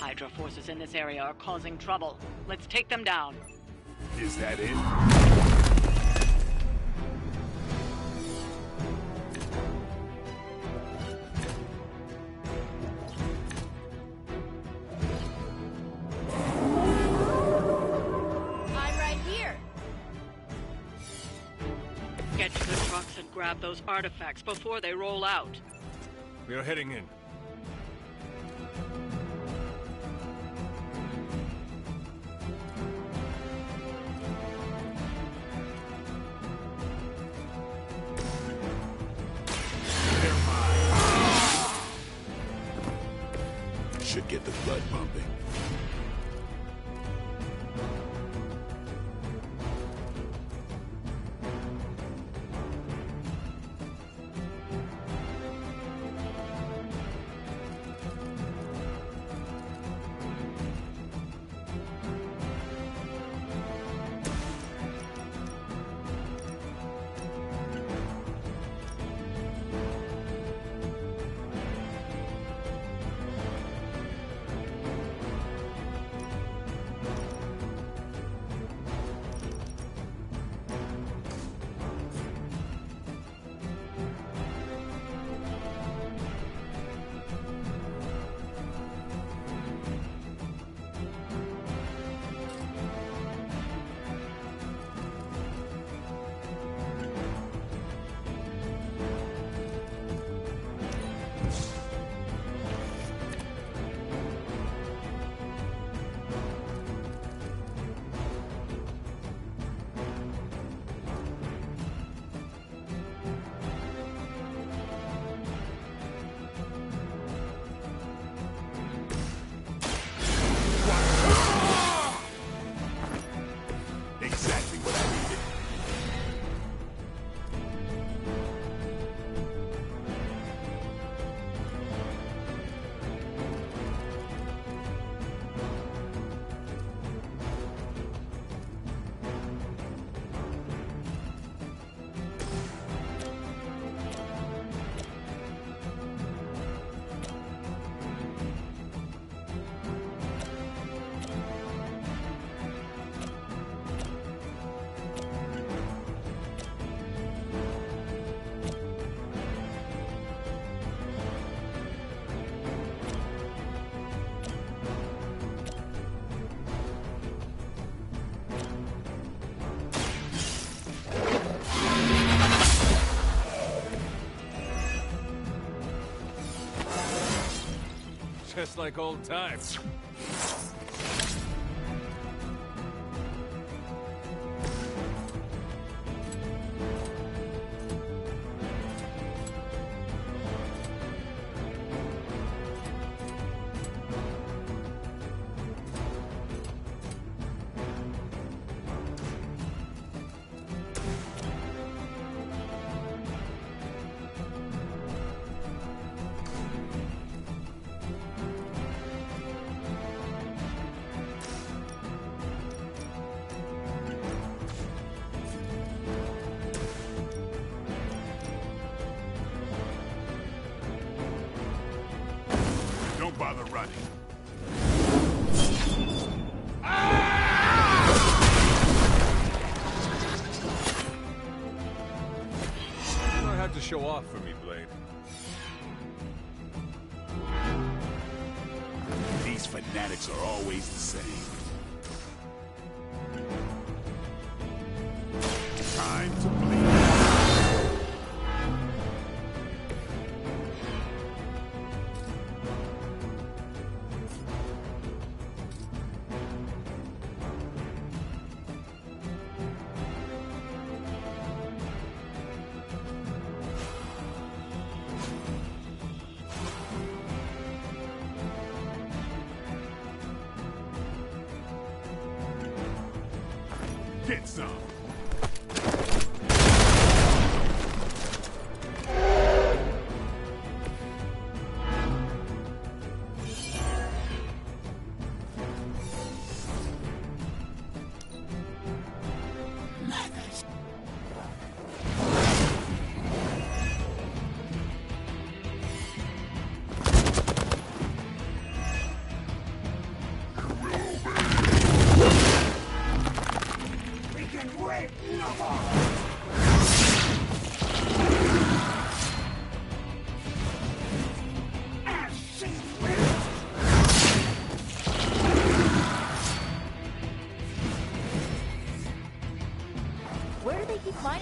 Hydra forces in this area are causing trouble. Let's take them down. Is that it? I'm right here. Get to the trucks and grab those artifacts before they roll out. We are heading in. Should get the blood pumping. Exactly what I needed. Just like old times. Don't bother running. You don't have to show off for me, Blade. These fanatics are always the same. Time to bleed. Get some.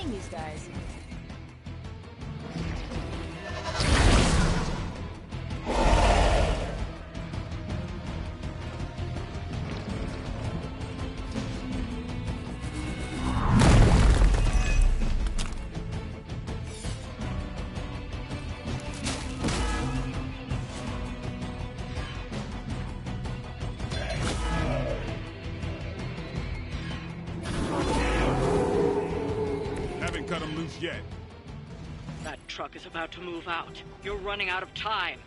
seeing these guys. Haven't cut him loose yet. That truck is about to move out. You're running out of time.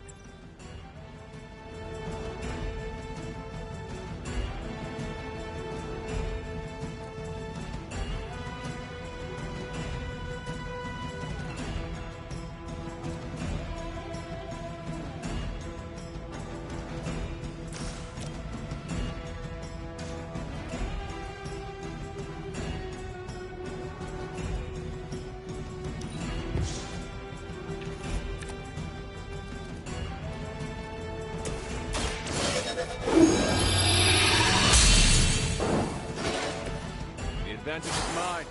The advantage is mine.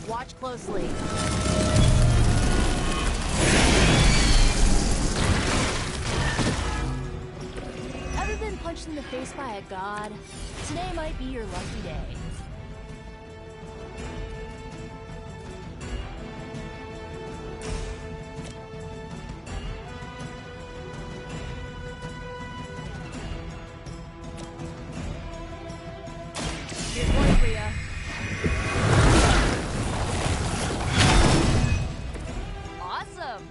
Watch closely. Ever been punched in the face by a god? Today might be your lucky day. Here's one for ya. Awesome!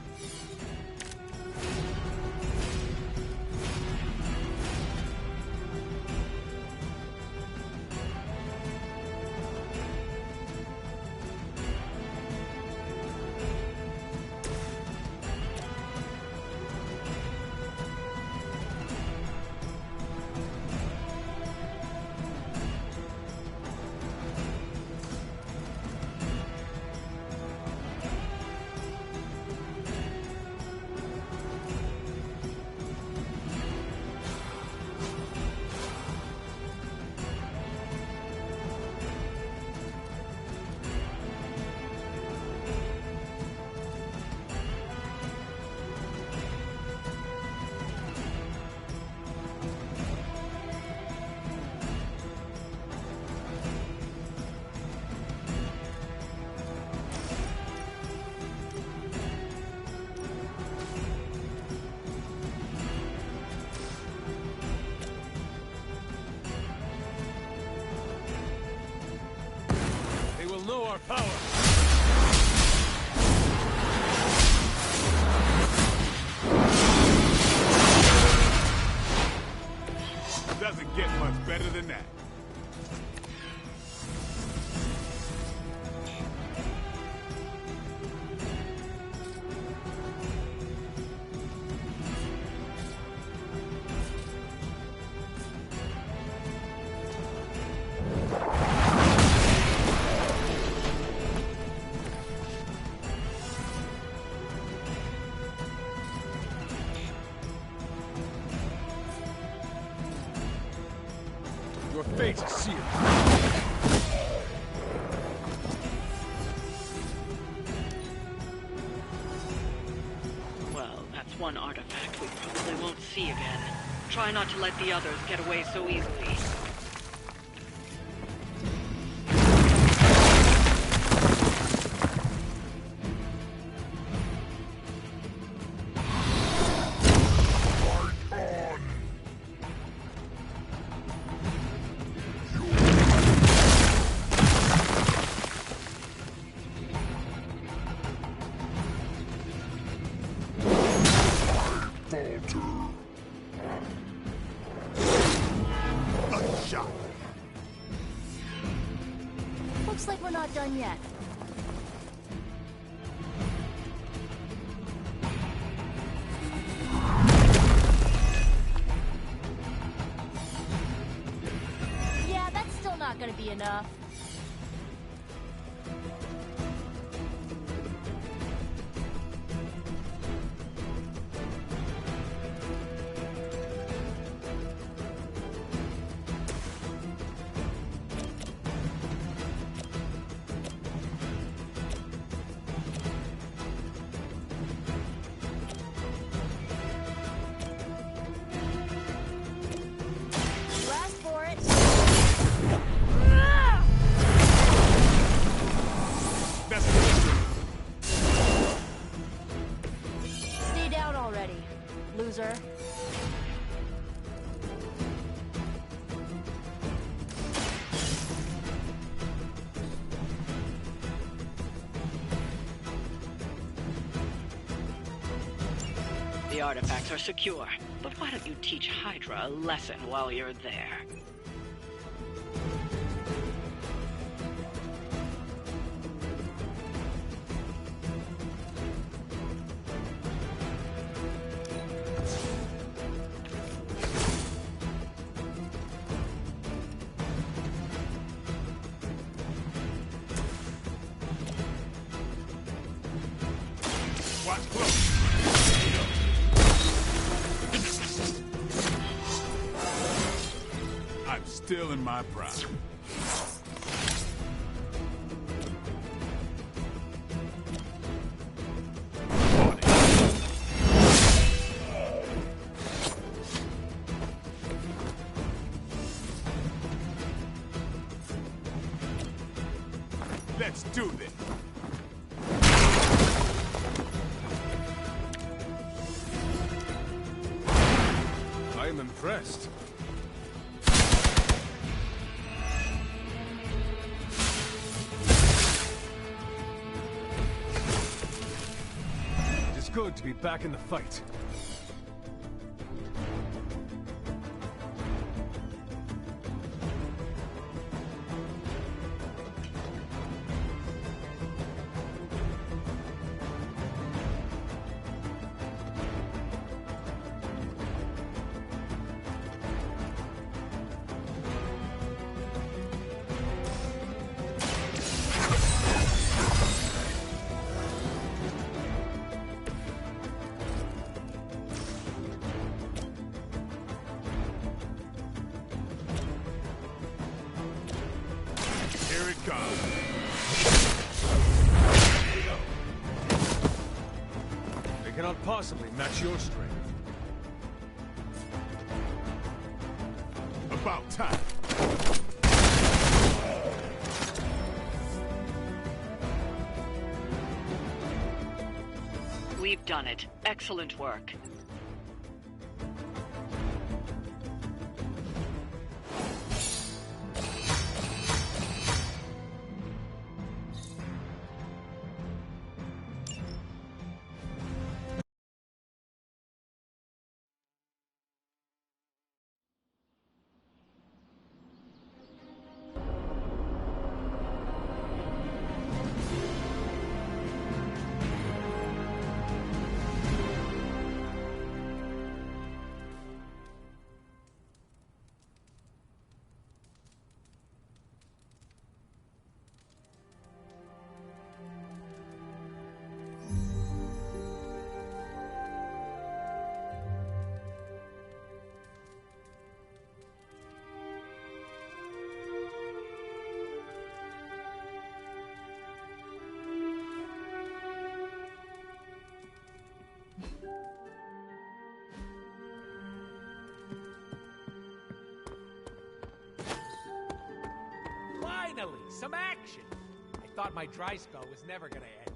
They will know our power. Doesn't get much better than that. Your fate is sealed. Well, that's one artifact we probably won't see again. Try not to let the others get away so easily. done yet. Yeah, that's still not gonna be enough. You asked for it. That's good. Stay down already, loser. The artifacts are secure, but why don't you teach Hydra a lesson while you're there? Watch close. I'm still in my prime. On it. Let's do this. I am impressed. It is good to be back in the fight. Here it comes. They cannot possibly match your strength. About time. We've done it. Excellent work. Finally, some action! I thought my dry spell was never gonna end.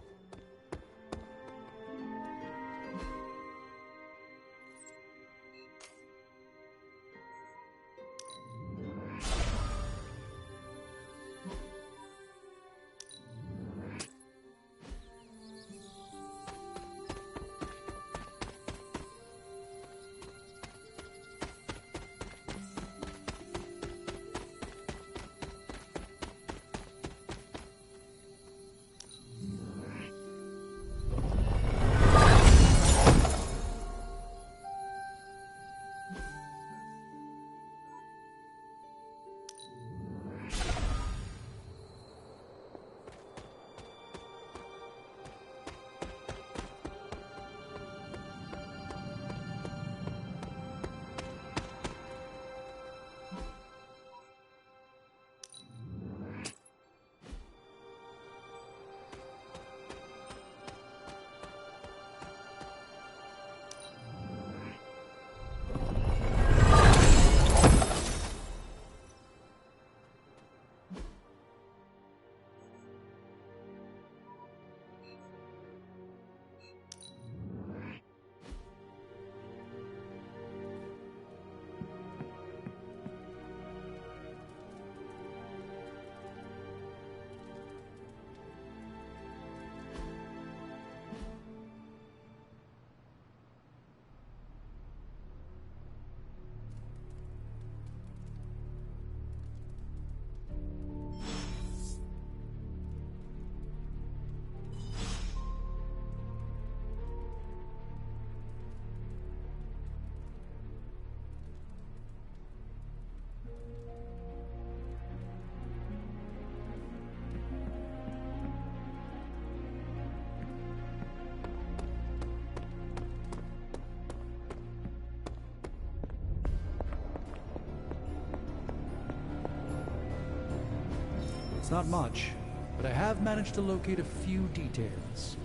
It's not much, but I have managed to locate a few details.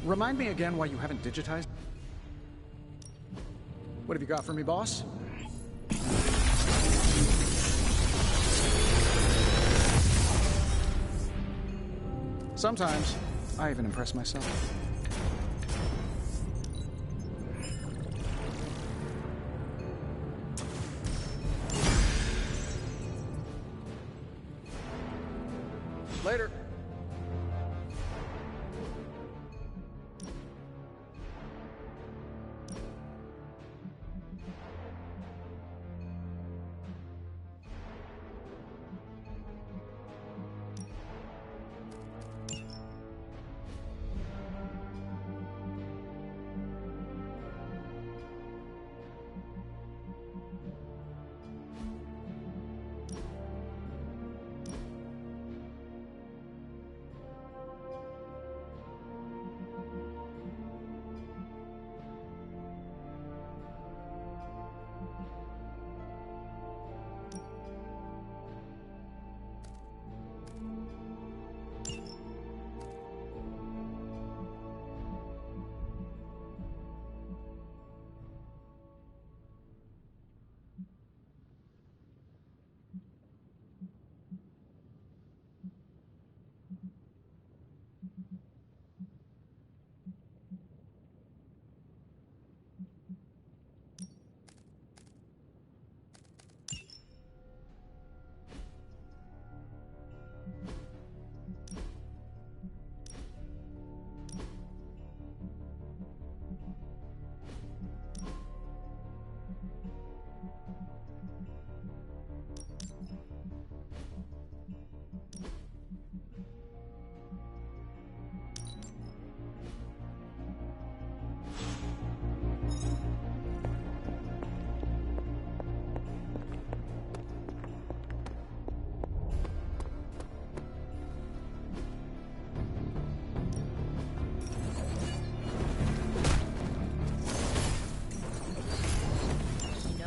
Remind me again why you haven't digitized. What have you got for me, boss? Sometimes, I even impress myself. Later.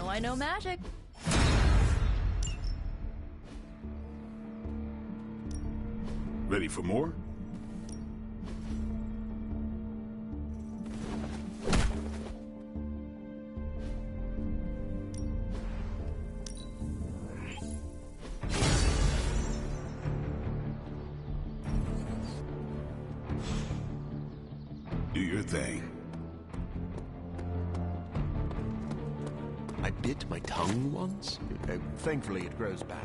I know magic. Ready for more? Do your thing. I bit my tongue once. Thankfully, it grows back.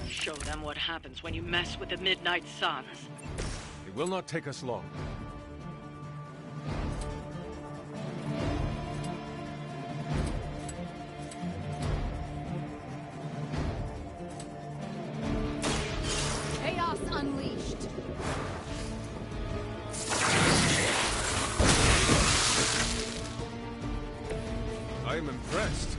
Show them what happens when you mess with the Midnight Suns. It will not take us long. Chaos unleashed. I am impressed.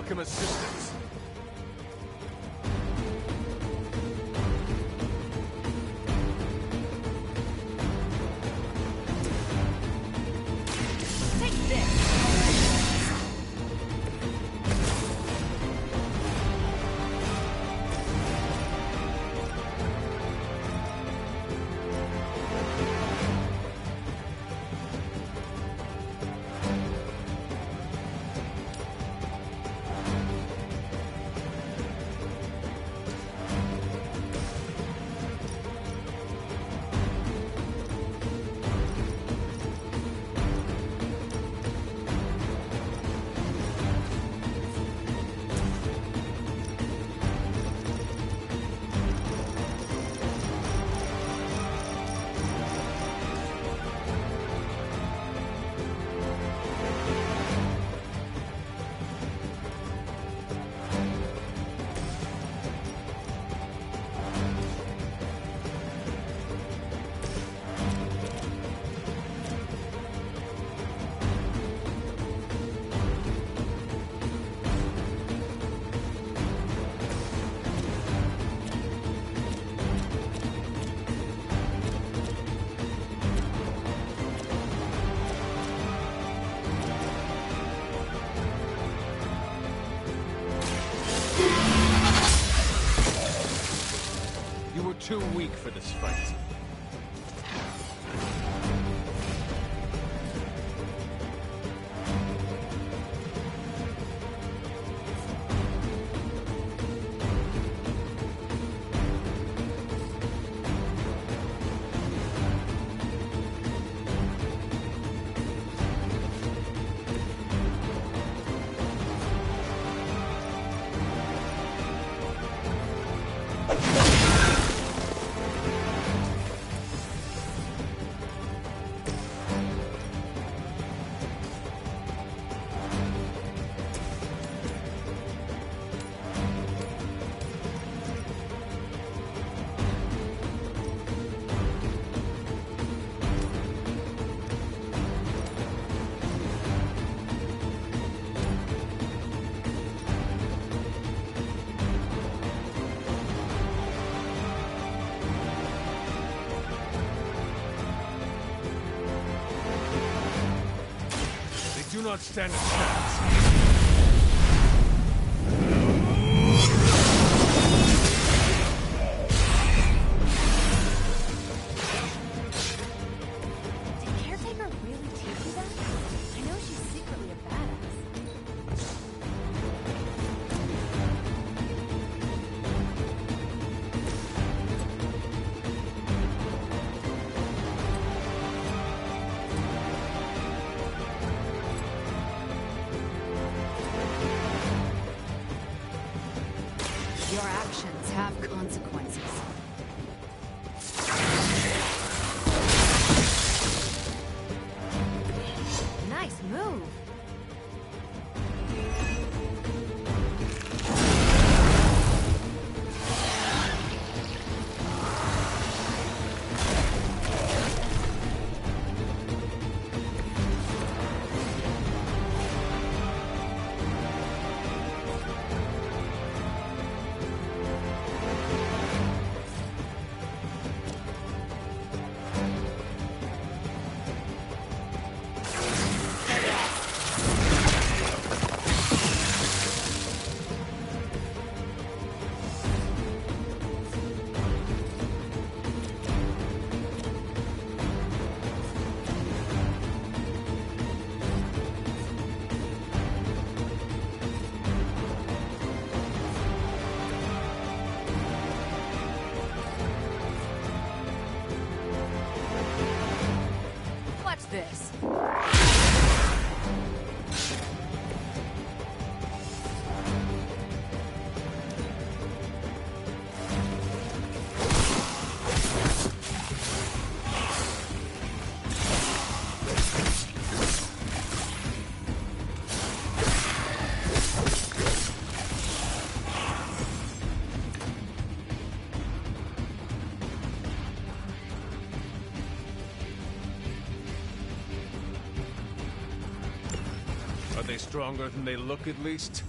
welcome assistance. Take this. You were too weak for this fight. They do not stand a chance. Did Caretaker really teach you that? I know she's secretly a badass. Your actions have consequences. Nice move. Watch this. Are they stronger than they look, at least?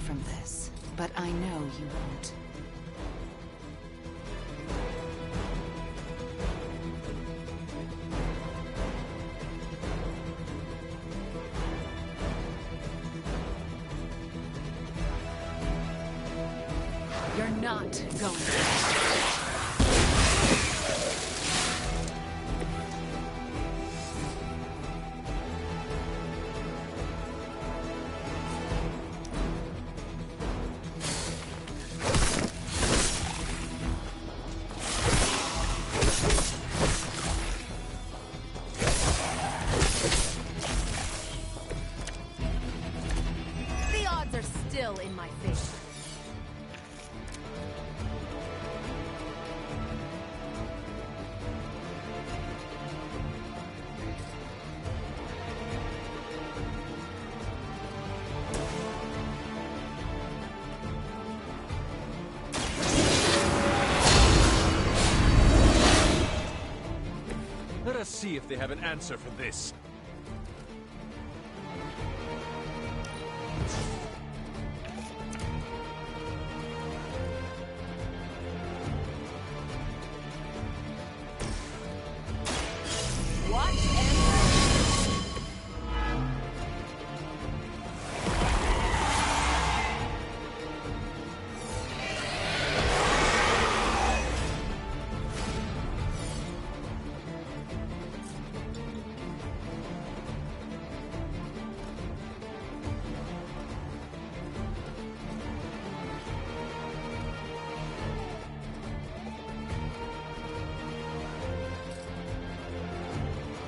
from this, but I know you won't. You're not going to. The odds are still in my favor. Let us see if they have an answer for this. Watch and learn.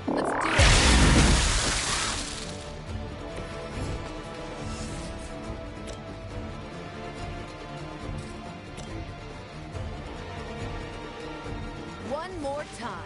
Let's do it. One more time.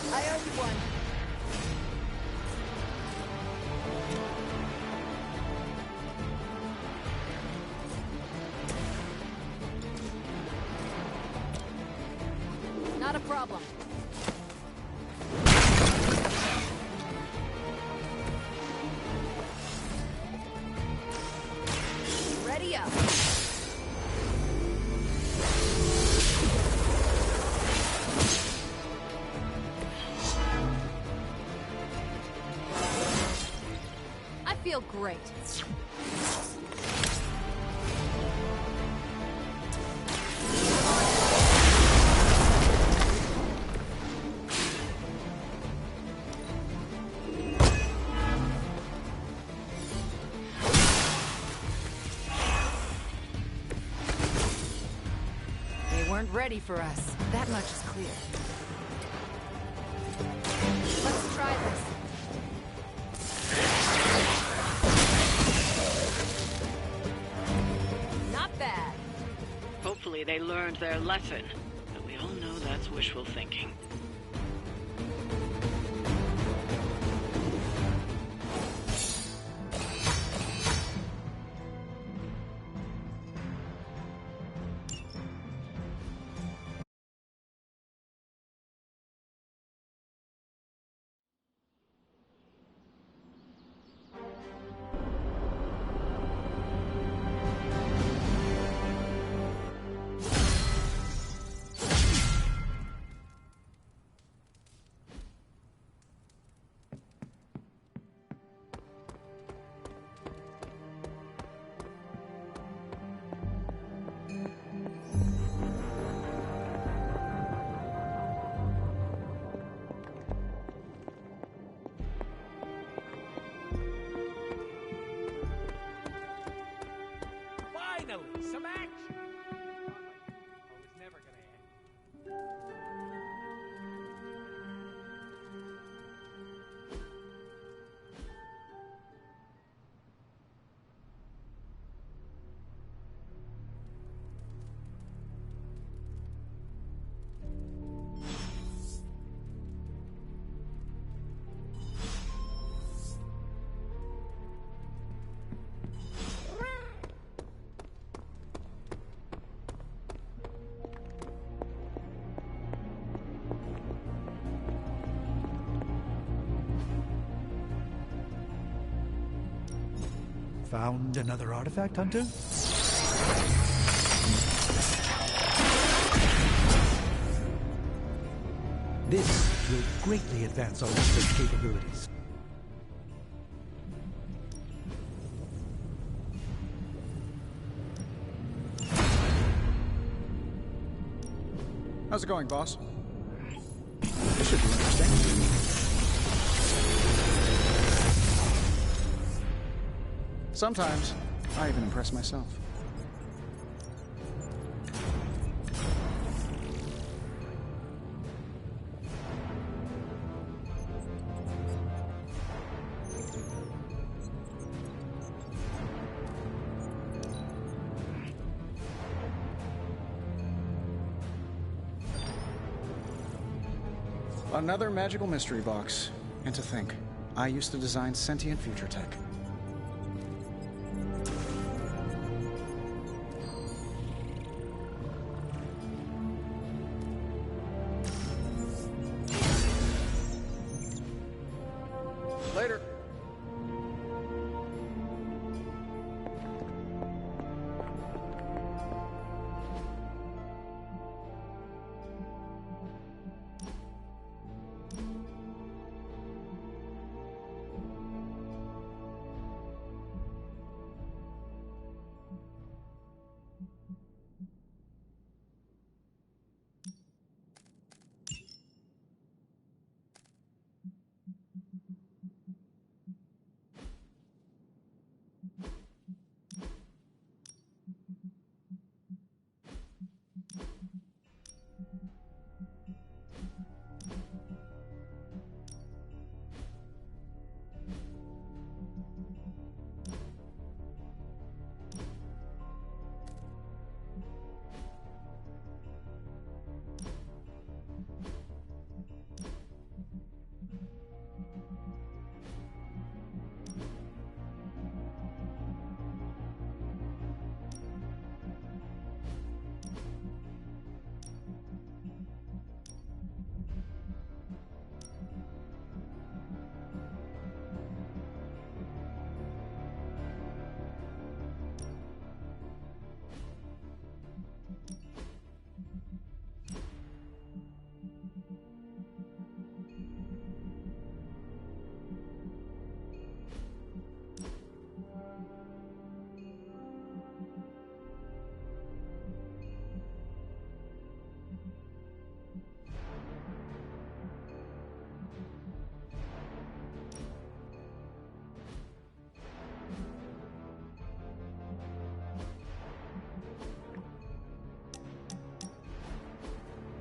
I owe you one. Not a problem. Ready up. I feel great. They weren't ready for us. That much is clear. Let's try this. Not bad. Hopefully they learned their lesson. But we all know that's wishful thinking. Found another artifact, Hunter? This will greatly advance our research capabilities. How's it going, boss? This should be interesting. Sometimes, I even impress myself. Another magical mystery box. And to think, I used to design sentient future tech. Later.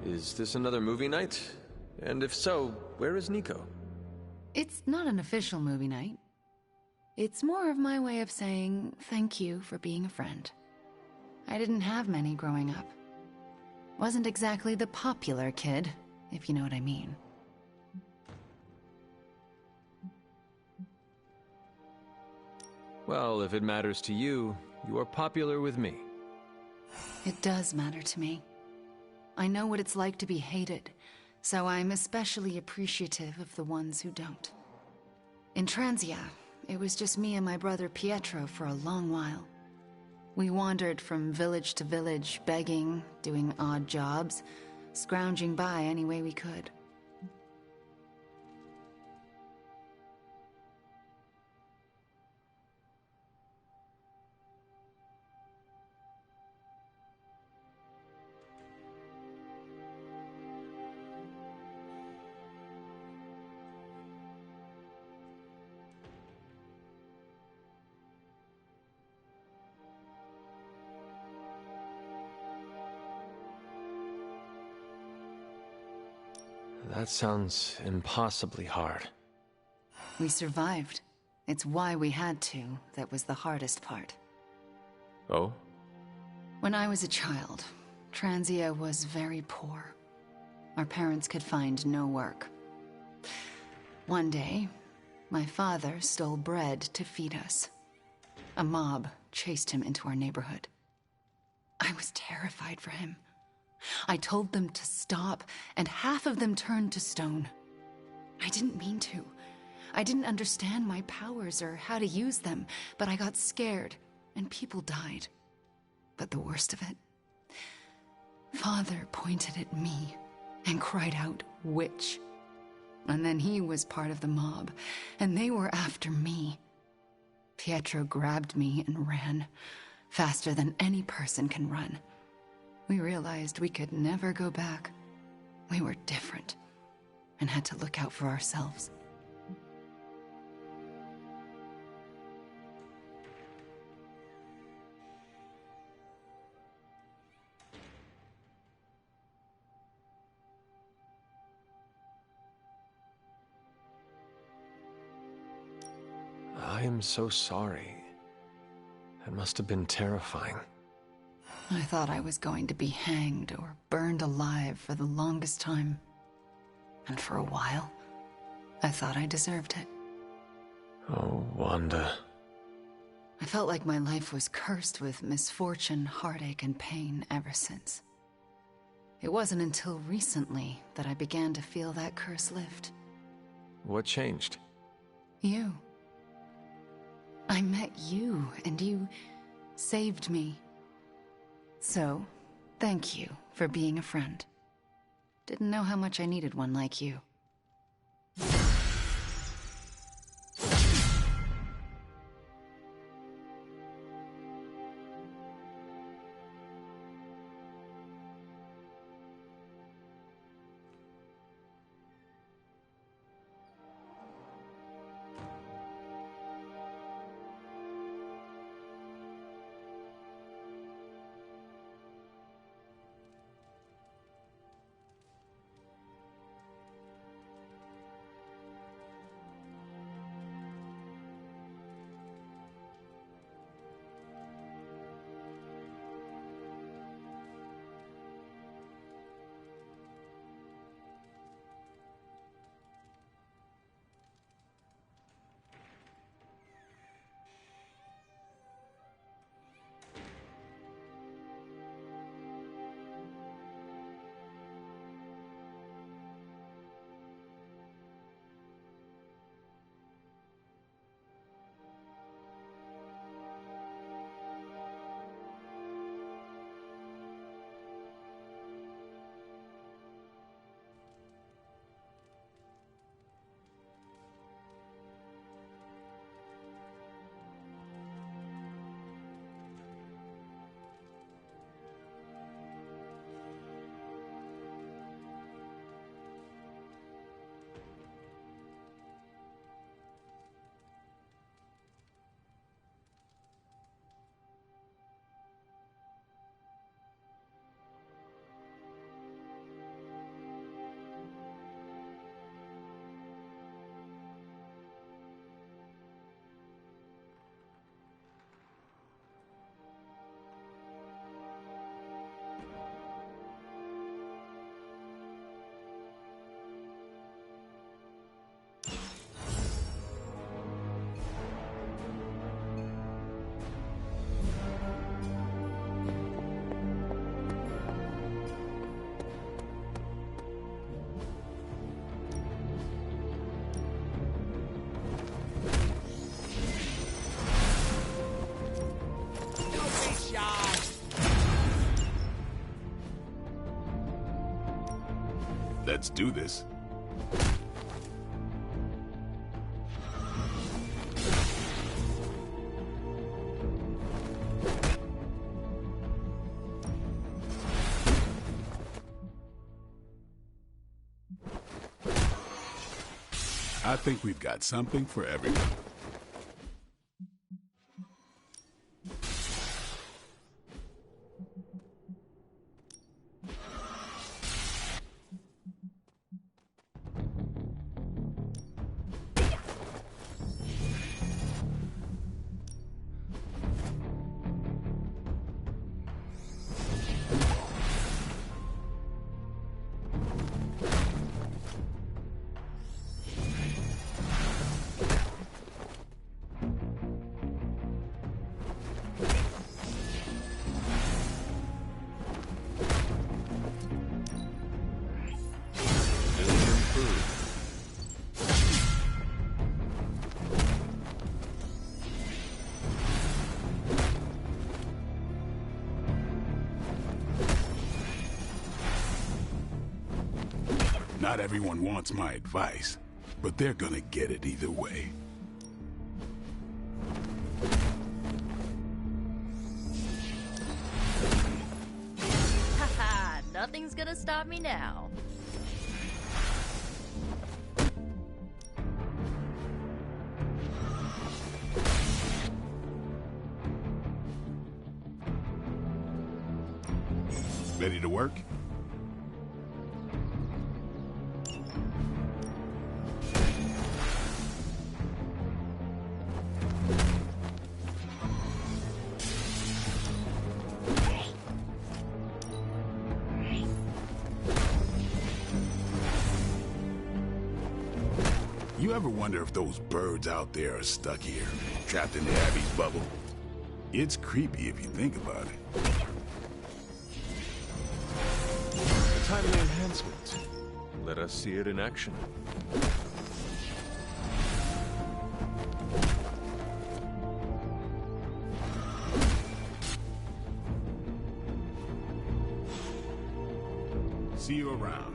Is this another movie night? And if so, where is Nico? It's not an official movie night. It's more of my way of saying thank you for being a friend. I didn't have many growing up. Wasn't exactly the popular kid, if you know what I mean. Well, if it matters to you, you are popular with me. It does matter to me. I know what it's like to be hated, so I'm especially appreciative of the ones who don't. In Transia, it was just me and my brother Pietro for a long while. We wandered from village to village, begging, doing odd jobs, scrounging by any way we could. That sounds impossibly hard. We survived. It's why we had to. That was the hardest part. Oh? When I was a child, Transia was very poor. Our parents could find no work. One day, my father stole bread to feed us. A mob chased him into our neighborhood. I was terrified for him. I told them to stop, and half of them turned to stone. I didn't mean to. I didn't understand my powers or how to use them, but I got scared, and people died. But the worst of it, Father pointed at me and cried out, "Witch." And then he was part of the mob, and they were after me. Pietro grabbed me and ran, faster than any person can run. We realized we could never go back. We were different, and had to look out for ourselves. I am so sorry. That must have been terrifying. I thought I was going to be hanged or burned alive for the longest time. And for a while, I thought I deserved it. Oh, Wanda. I felt like my life was cursed with misfortune, heartache, and pain ever since. It wasn't until recently that I began to feel that curse lift. What changed? You. I met you, and you saved me. So, thank you for being a friend. Didn't know how much I needed one like you. Let's do this. I think we've got something for everyone. Not everyone wants my advice, but they're gonna get it either way. Haha, nothing's gonna stop me now. Ready to work? You ever wonder if those birds out there are stuck here, trapped in the Abbey's bubble? It's creepy if you think about it. A timely enhancement. Let us see it in action. See you around.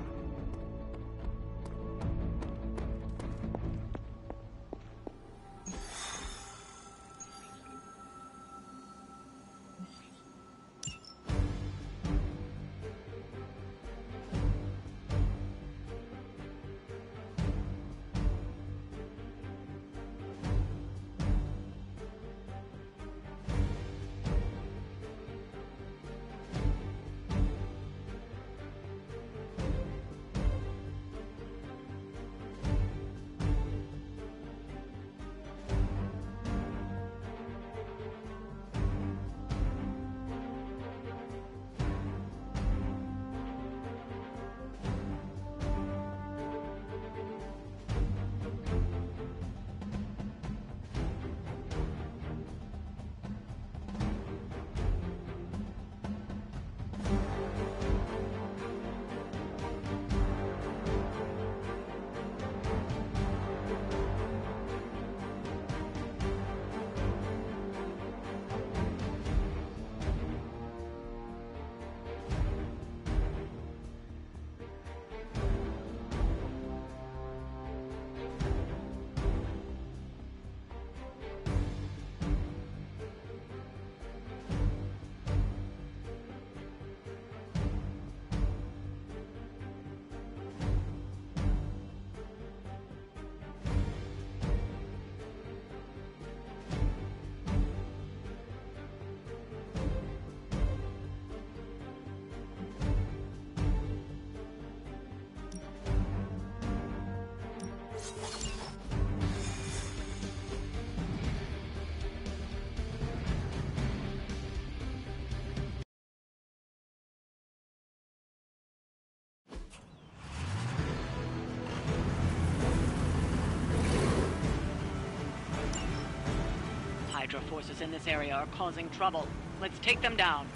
Hydra forces in this area are causing trouble. Let's take them down.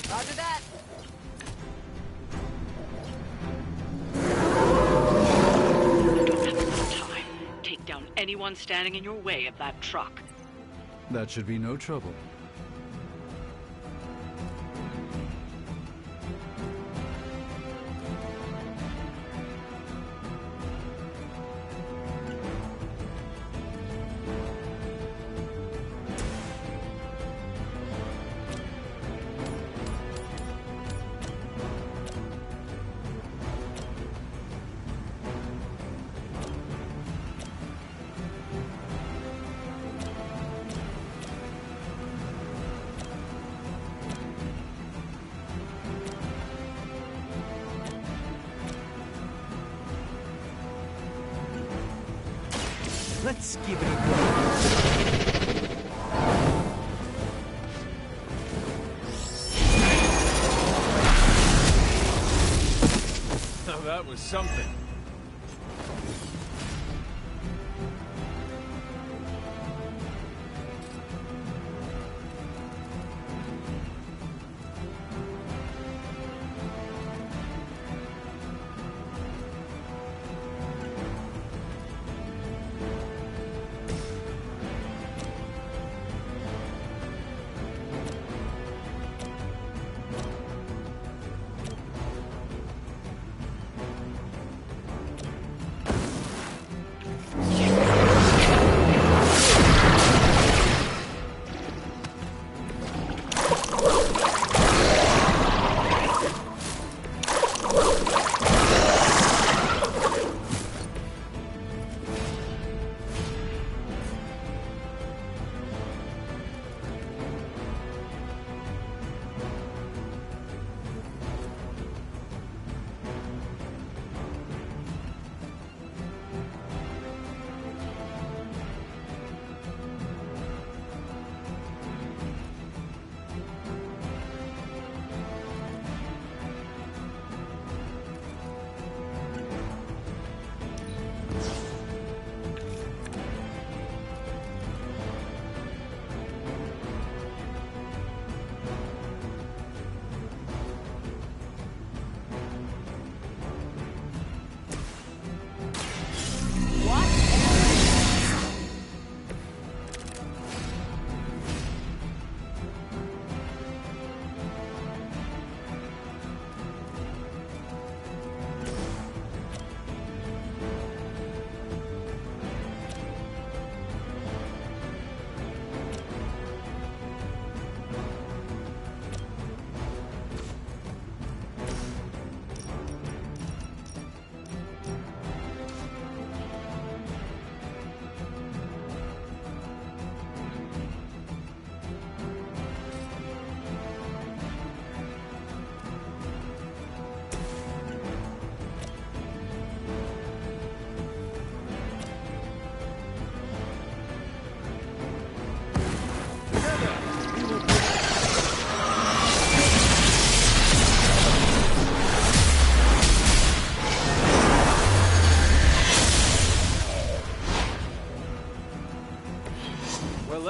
Roger that. You don't have enough time. Take down anyone standing in your way of that truck. That should be no trouble. Let's give it a go. Now that was something.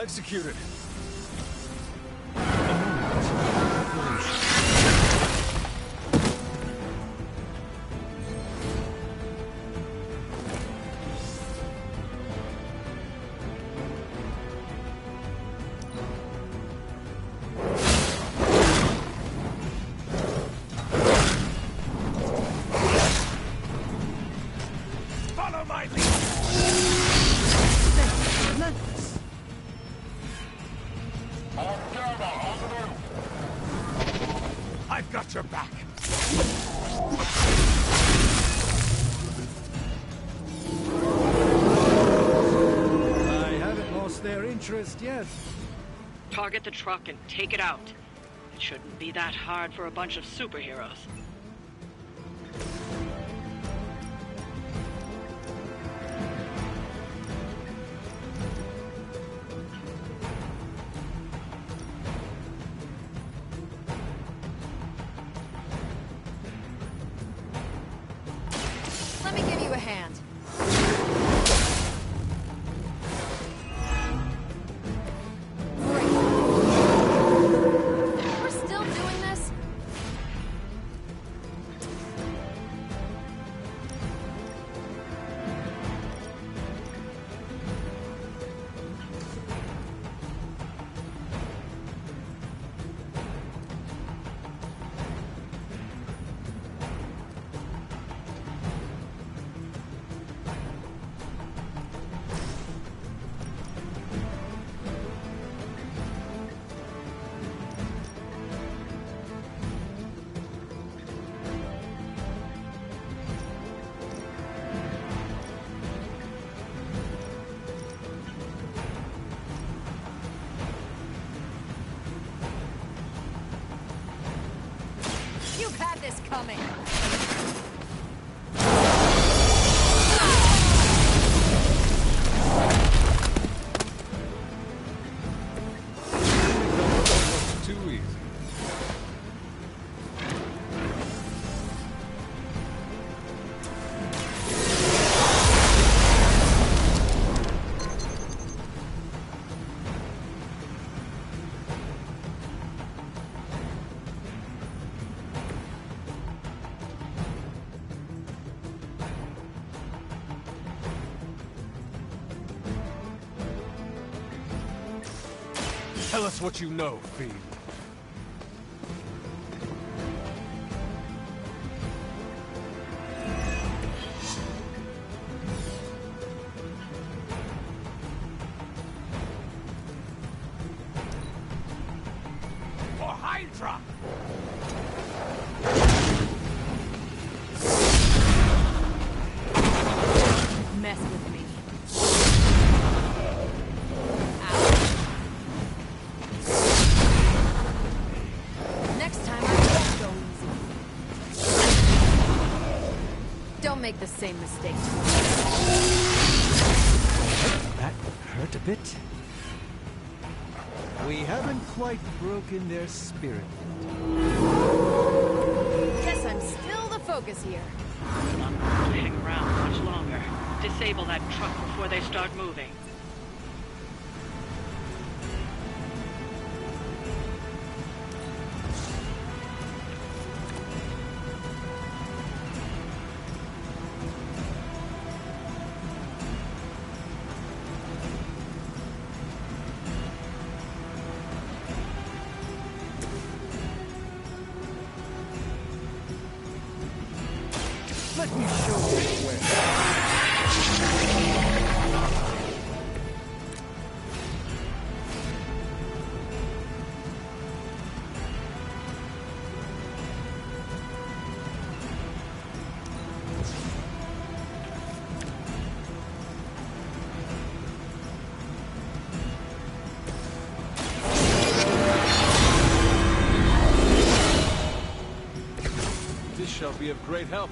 execute it. Follow my lead! I've got your back. I haven't lost their interest yet. Target the truck and take it out. It shouldn't be that hard for a bunch of superheroes. Let me give you a hand. Great. We're still doing this? You've had this coming. Too easy. Tell us what you know, Fiend. For Hydra! Mess with me. Next time I won't go easy. Don't make the same mistake That hurt a bit. We haven't quite broken their spirit. Guess I'm still the focus here. I'm not going to hang around much longer. Disable that truck before they start moving. Let me show you where. This shall be of great help.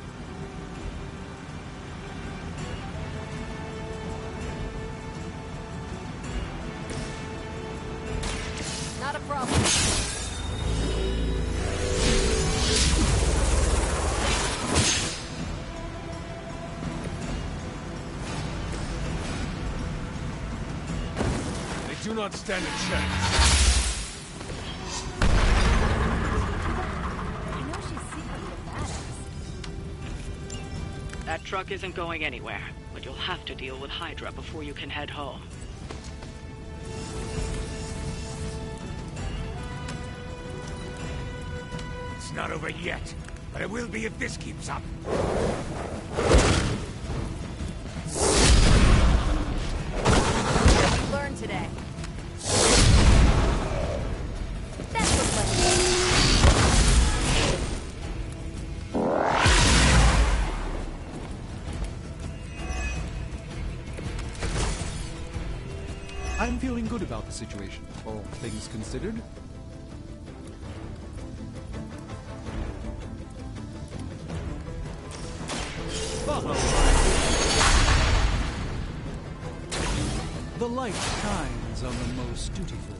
Not a problem. They do do not stand a chance. I know she's secretly a badass. That truck isn't going anywhere, but you'll have to deal with Hydra before you can head home. It's not over yet, but it will be if this keeps up. Learn today. That's what's left. I'm feeling good about the situation, all things considered. Follow. The light shines on the most dutiful.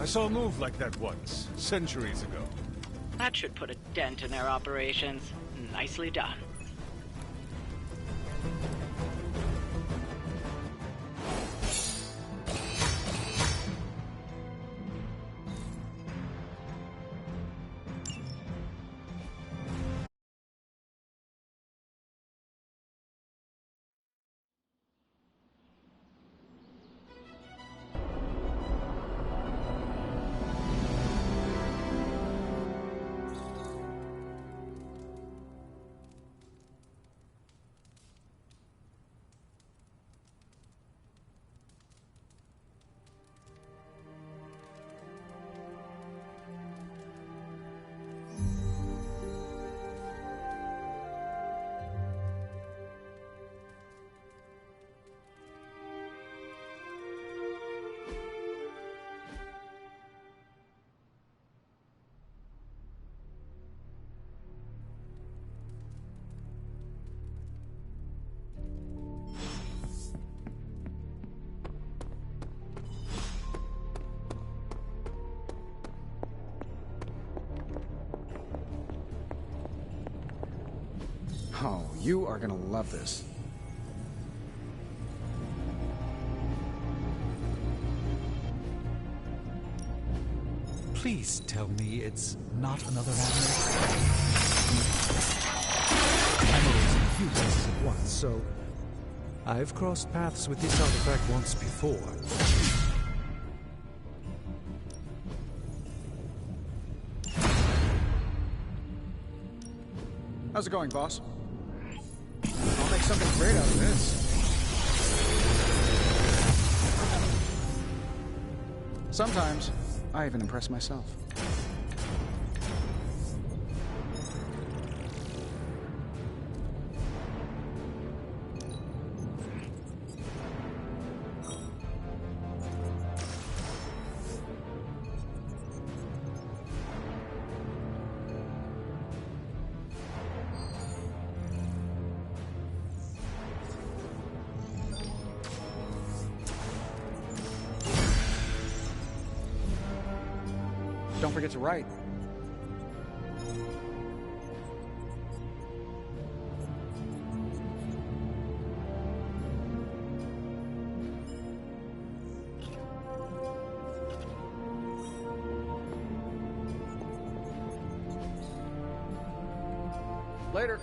I saw a move like that once, centuries ago. That should put a dent in their operations. Nicely done. Oh, you are gonna love this. Please tell me it's not another animal. I'm always in a few places at once, so I've crossed paths with this artifact once before. How's it going, boss? I'll make something great out of this. Sometimes, I even impress myself. Don't forget to write. Later.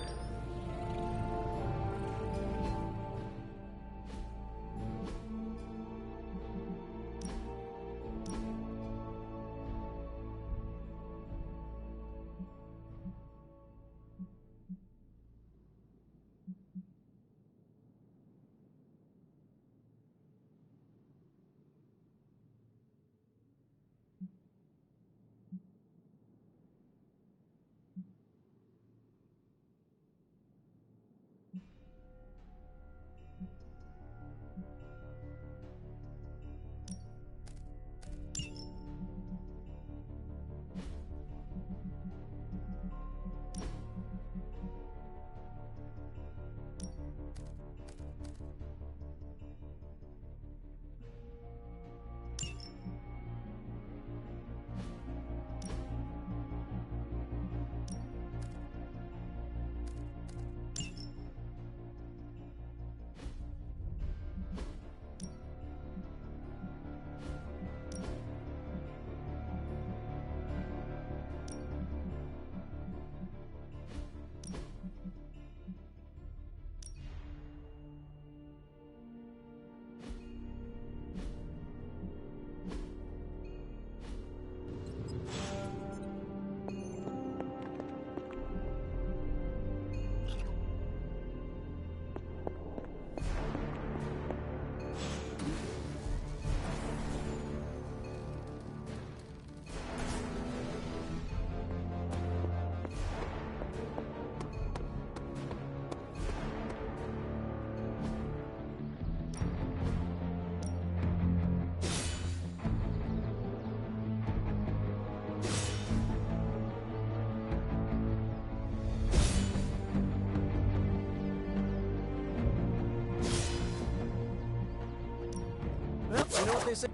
know what they say?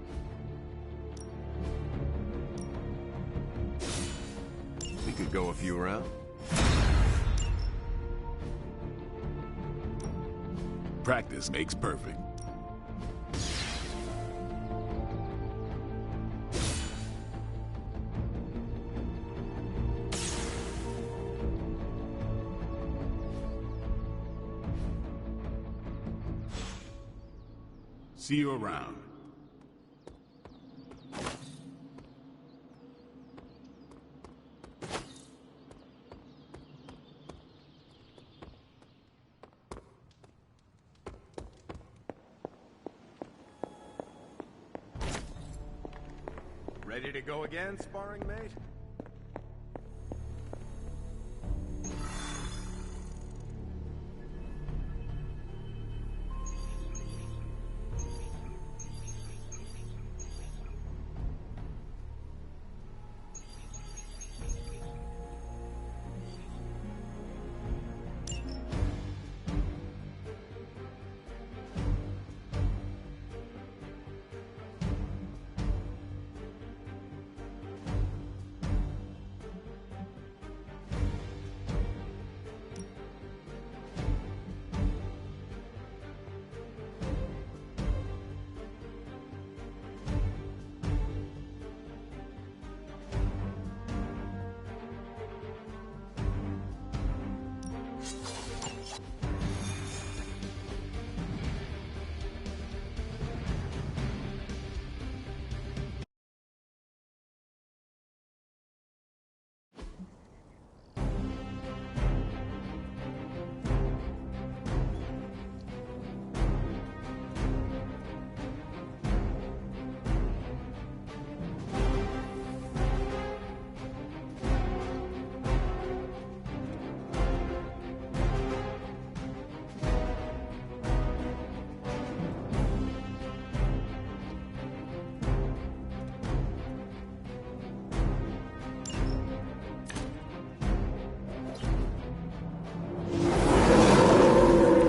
We could go a few rounds. Practice makes perfect. See you around. Ready to go again, sparring mate?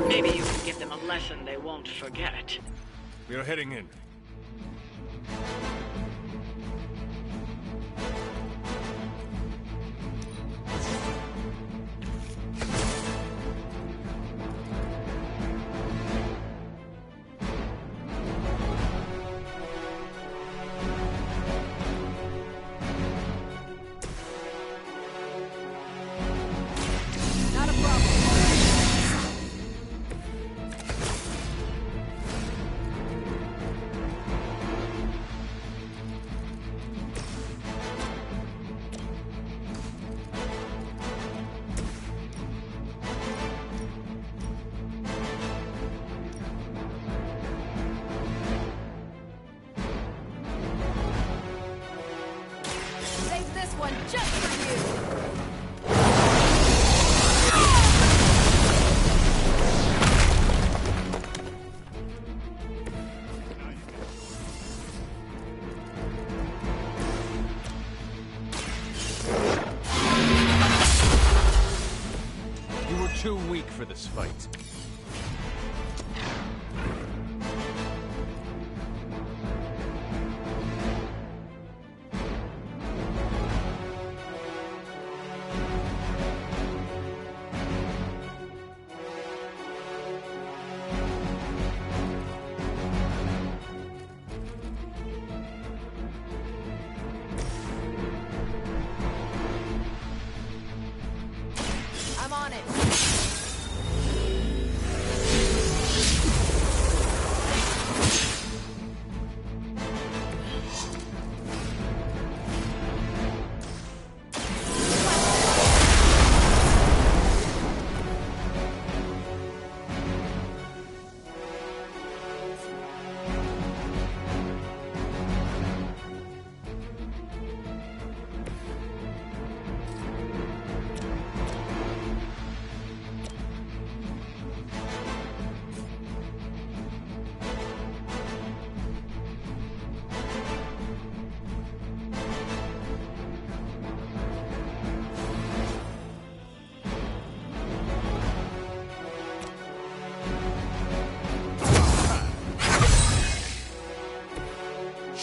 Maybe you can give them a lesson they won't forget. We are heading in. Not a problem. Save this one just for you. You were too weak for this fight. I'm on it.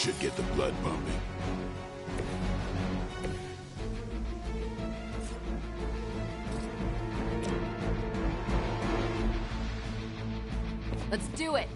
Should get the blood pumping. Let's do it!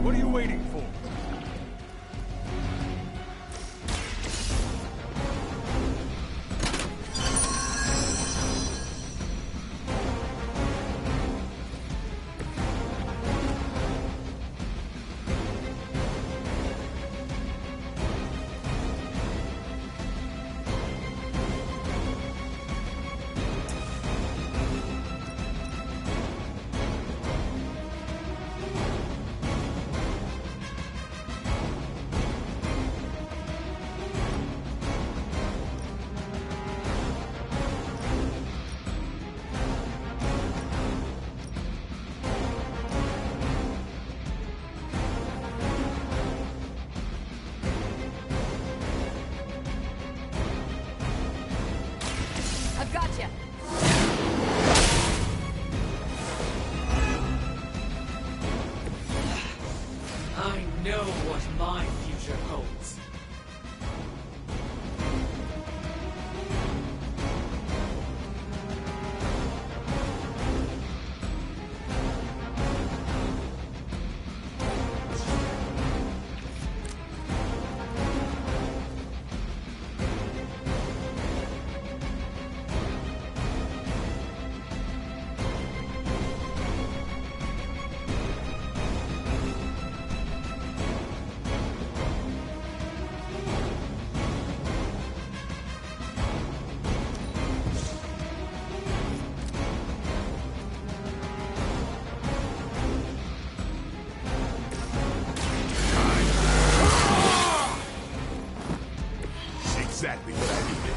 What are you waiting for? I've got you! I know what my future holds. Exactly what I needed.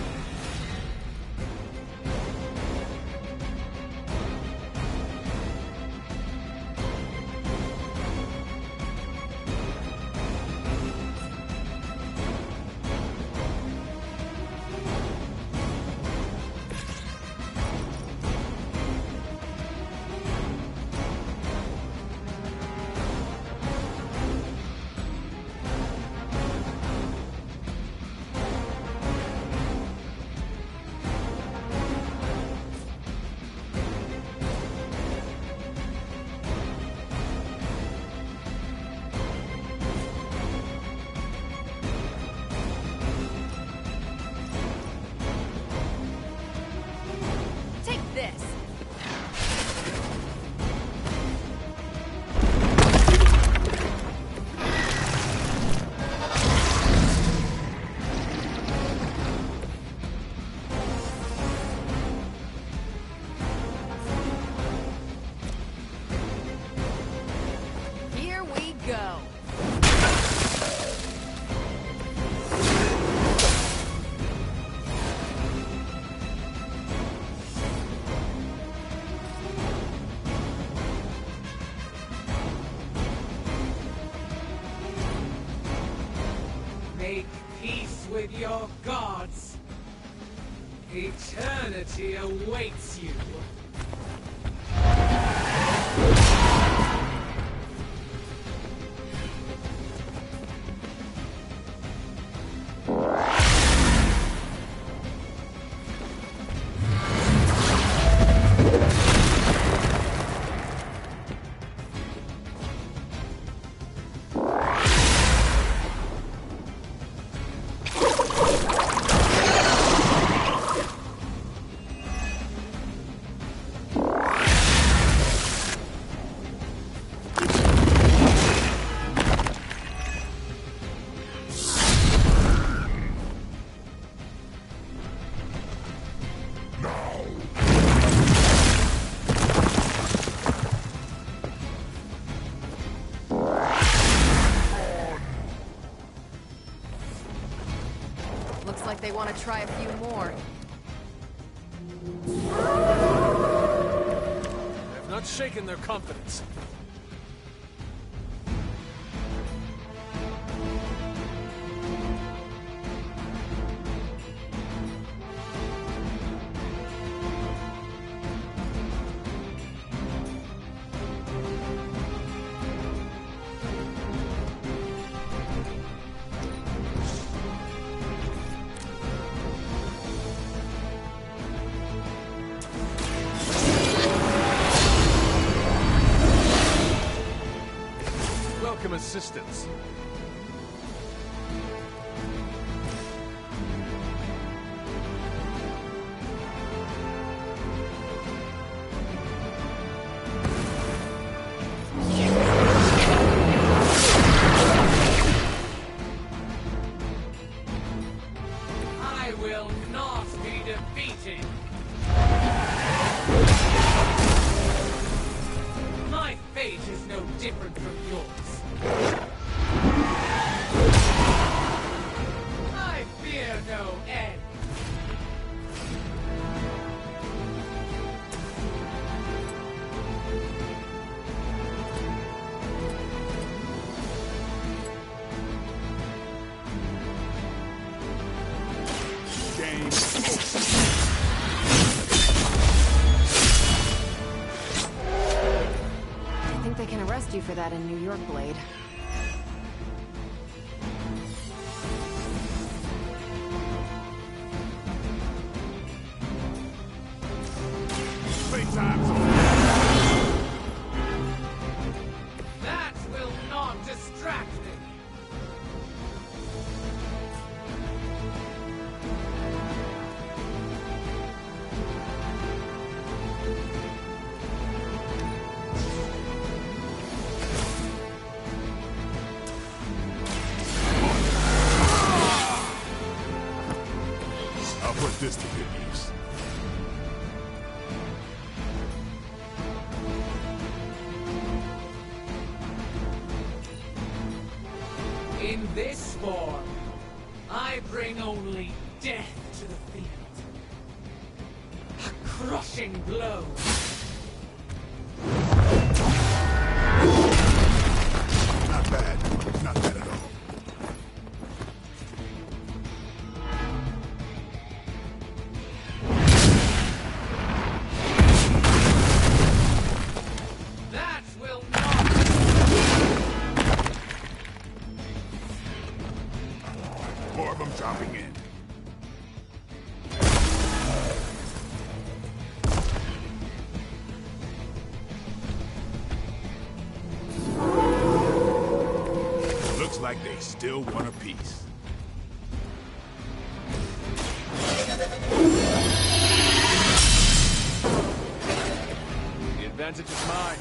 Take this! Here we go! Make peace with your gods. Eternity awaits you. Looks like they want to try a few more. They've not shaken their confidence. Welcome assistance. I will not be defeated. My fate is no different from yours. I fear no end. Game I think they can arrest you for that in New York, Blade. playtime's over. That will not distract me. I'll put this to good use. In this form, I bring only death to the field. A crushing blow. Not bad. Not bad at all. That will not. More of them dropping in. Looks like they still want a piece. The advantage is mine.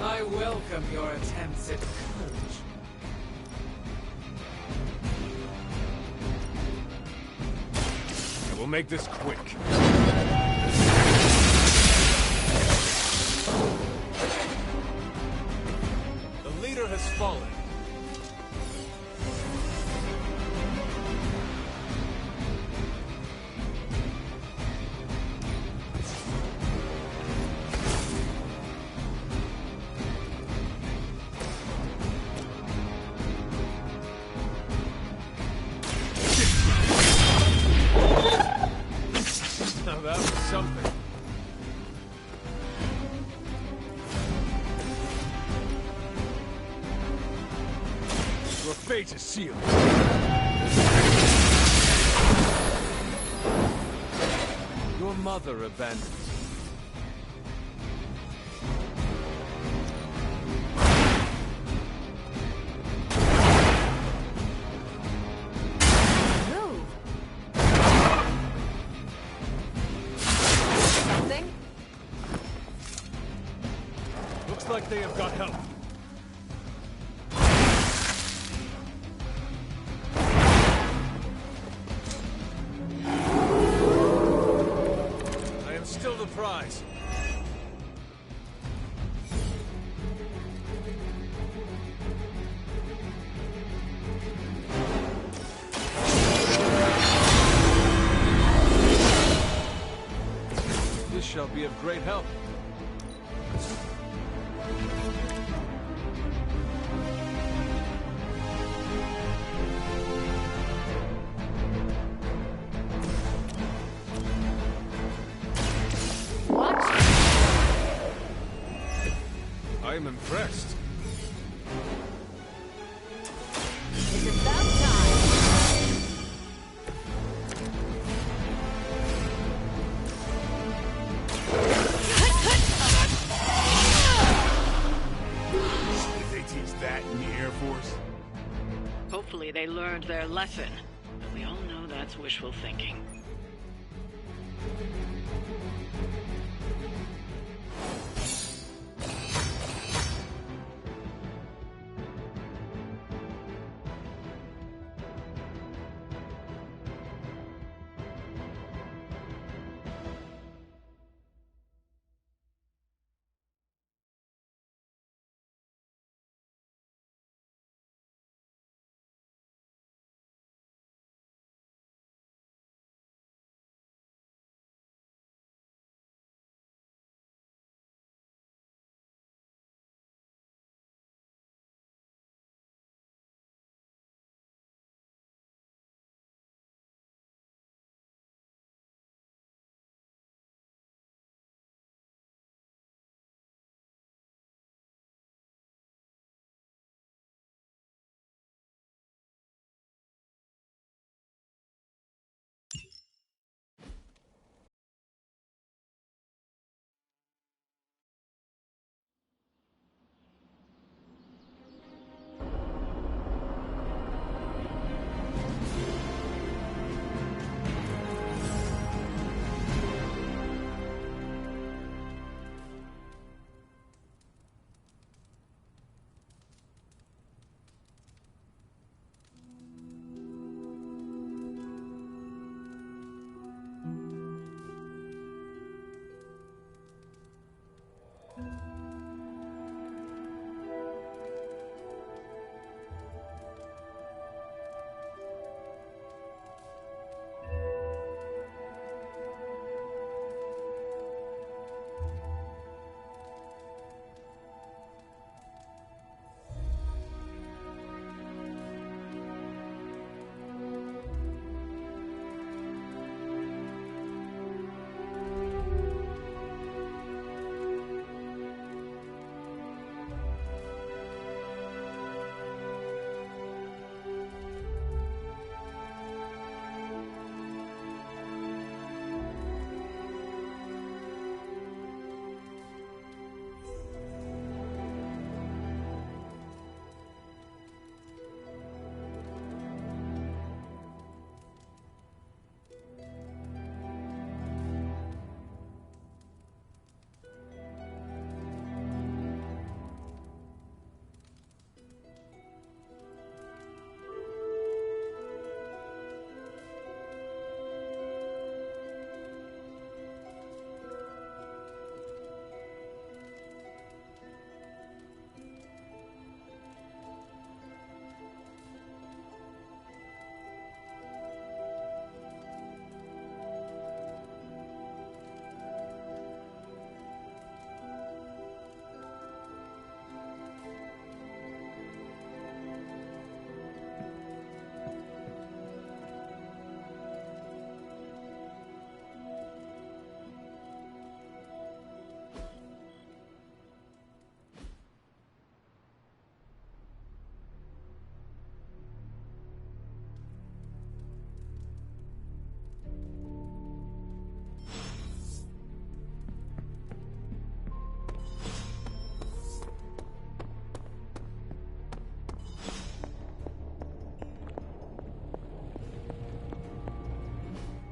I welcome your attempts at courage. We'll make this quick. The leader has fallen. Now that was something. Your fate is sealed. Your mother abandoned you. Move. Something? Looks like they have got help. I am still the prize. This shall be of great help. What? I am impressed. It's about time. Did they teach that in the Air Force? Hopefully they learned their lesson. But we all know that's wishful thinking.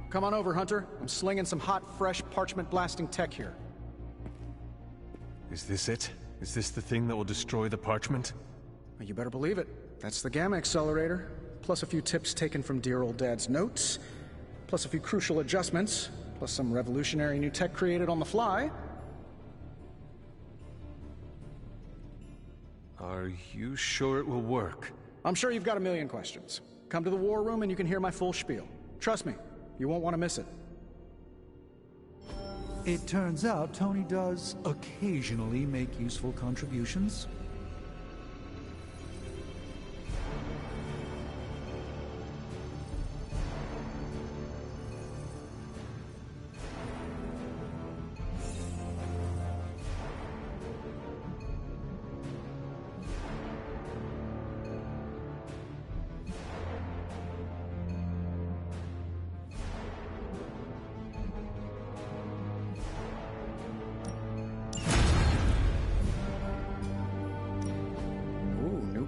Come on over, Hunter. I'm slinging some hot, fresh, parchment-blasting tech here. Is this it? Is this the thing that will destroy the parchment? You better believe it. That's the Gamma Accelerator. Plus a few tips taken from dear old Dad's notes. Plus a few crucial adjustments. Plus some revolutionary new tech created on the fly. Are you sure it will work? I'm sure you've got a million questions. Come to the war room and you can hear my full spiel. Trust me, you won't want to miss it. It turns out Tony does occasionally make useful contributions.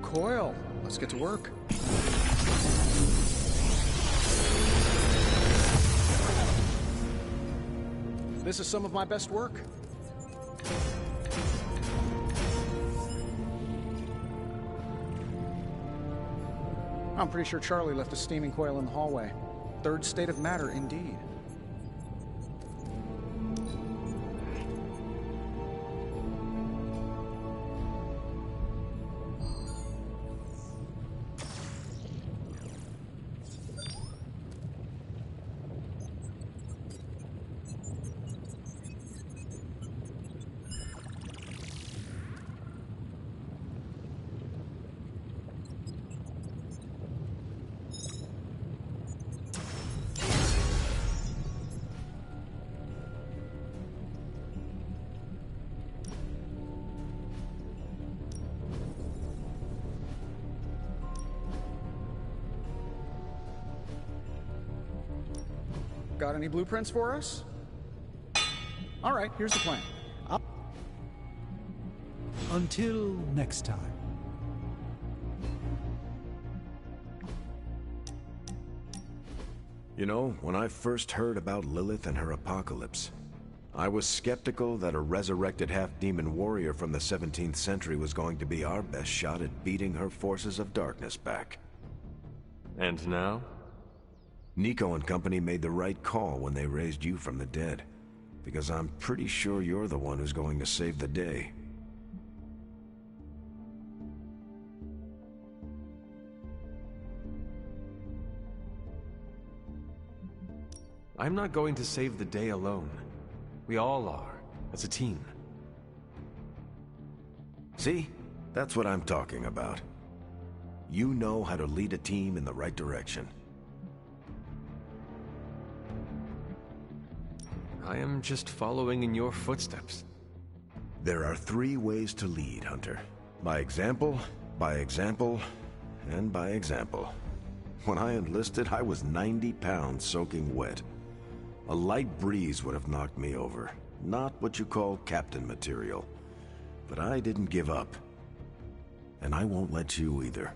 Coil. Let's get to work. This is some of my best work. I'm pretty sure Charlie left a steaming coil in the hallway. Third state of matter, indeed. Got any blueprints for us? All right, here's the plan. Until next time. You know, when I first heard about Lilith and her apocalypse, I was skeptical that a resurrected half-demon warrior from the 17th century was going to be our best shot at beating her forces of darkness back. And now? Nico and company made the right call when they raised you from the dead, because I'm pretty sure you're the one who's going to save the day. I'm not going to save the day alone. We all are, as a team. See? That's what I'm talking about. You know how to lead a team in the right direction. I am just following in your footsteps. There are 3 ways to lead, Hunter. By example, and by example. When I enlisted, I was 90 pounds soaking wet. A light breeze would have knocked me over. Not what you call captain material. But I didn't give up. And I won't let you either.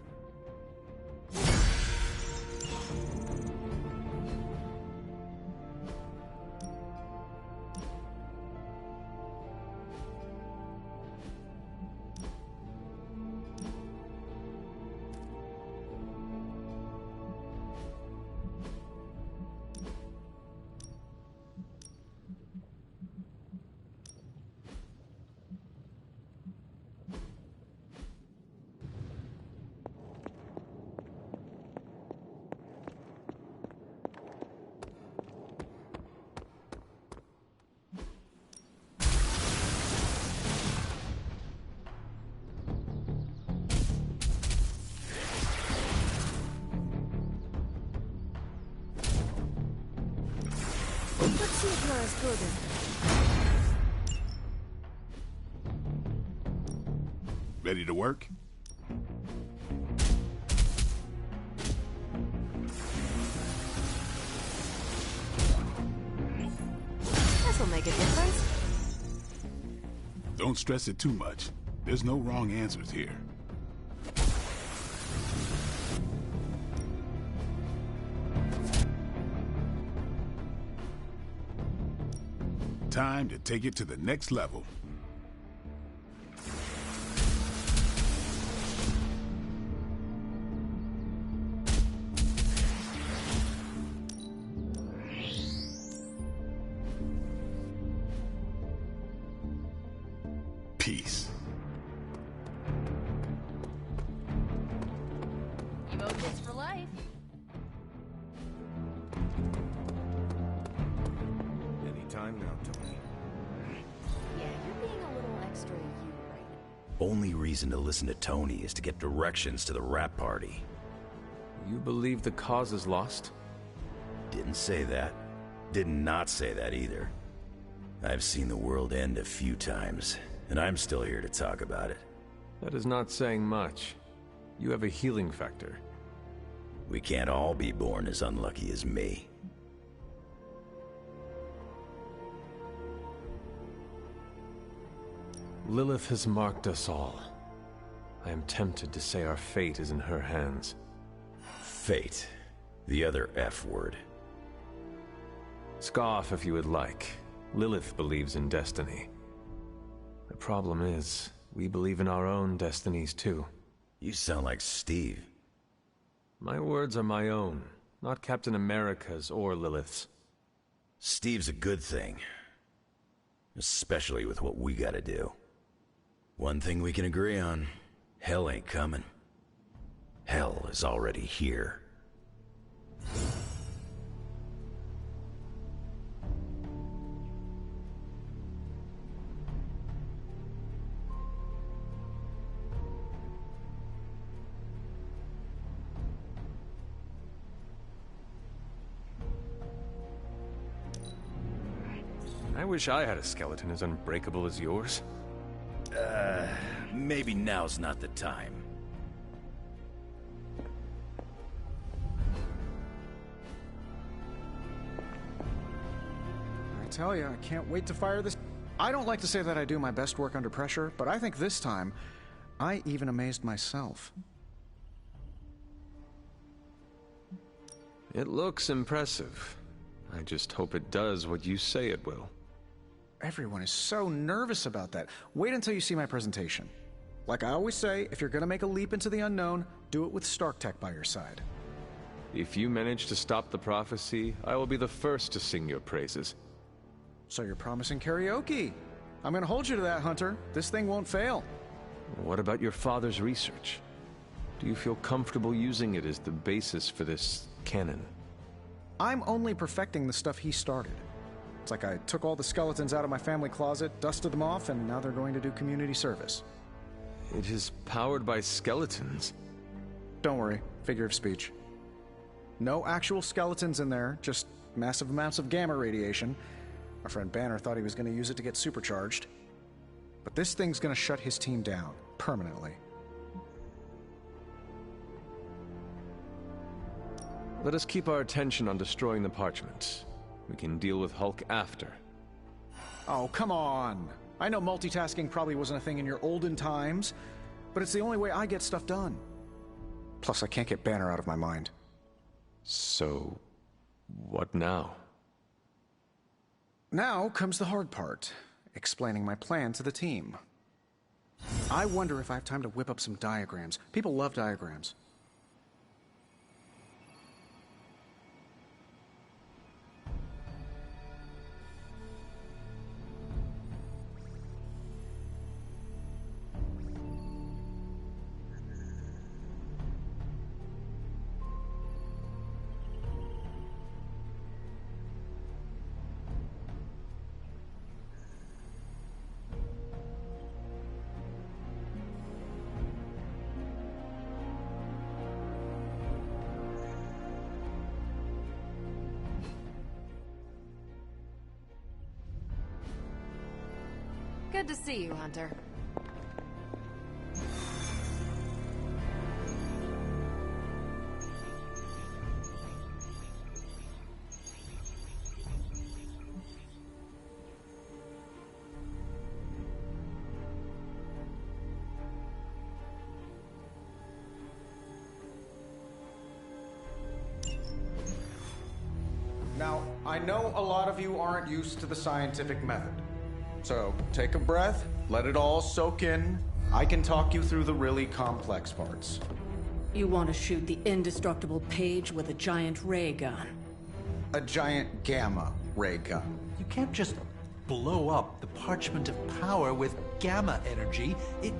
Let's see if you're as good as... Ready to work? This'll make a difference. Don't stress it too much. There's no wrong answers here. Time to take it to the next level. Peace. Emotes for life. Anytime now, Tony. Yeah, you're being a little extra you right now. Only reason to listen to Tony is to get directions to the rap party. You believe the cause is lost? Didn't say that. Did not say that either. I've seen the world end a few times, and I'm still here to talk about it. That is not saying much. You have a healing factor. We can't all be born as unlucky as me. Lilith has marked us all. I am tempted to say our fate is in her hands. Fate. The other F word. Scoff if you would like. Lilith believes in destiny. The problem is, we believe in our own destinies too. You sound like Steve. My words are my own, not Captain America's or Lilith's. Steve's a good thing. Especially with what we gotta do. One thing we can agree on, hell ain't coming. Hell is already here. I wish I had a skeleton as unbreakable as yours. Maybe now's not the time. I tell you, I can't wait to fire this. I don't like to say that I do my best work under pressure, but I think this time, I even amazed myself. It looks impressive. I just hope it does what you say it will. Everyone is so nervous about that. Wait until you see my presentation. Like I always say, if you're gonna make a leap into the unknown, do it with Stark Tech by your side. If you manage to stop the prophecy, I will be the first to sing your praises. So you're promising karaoke. I'm gonna hold you to that, Hunter. This thing won't fail. What about your father's research? Do you feel comfortable using it as the basis for this canon? I'm only perfecting the stuff he started. It's like I took all the skeletons out of my family closet, dusted them off, and now they're going to do community service. It is powered by skeletons. Don't worry, figure of speech. No actual skeletons in there, just massive amounts of gamma radiation. Our friend Banner thought he was going to use it to get supercharged. But this thing's going to shut his team down, permanently. Let us keep our attention on destroying the parchment. We can deal with Hulk after. Oh, come on! I know multitasking probably wasn't a thing in your olden times, but it's the only way I get stuff done. Plus, I can't get Banner out of my mind. So, what now? Now comes the hard part, explaining my plan to the team. I wonder if I have time to whip up some diagrams. People love diagrams. Good to see you, Hunter. Now, I know a lot of you aren't used to the scientific method. So take a breath, let it all soak in. I can talk you through the really complex parts. You want to shoot the indestructible Page with a giant ray gun. A giant gamma ray gun. You can't just blow up the Parchment of Power with gamma energy. It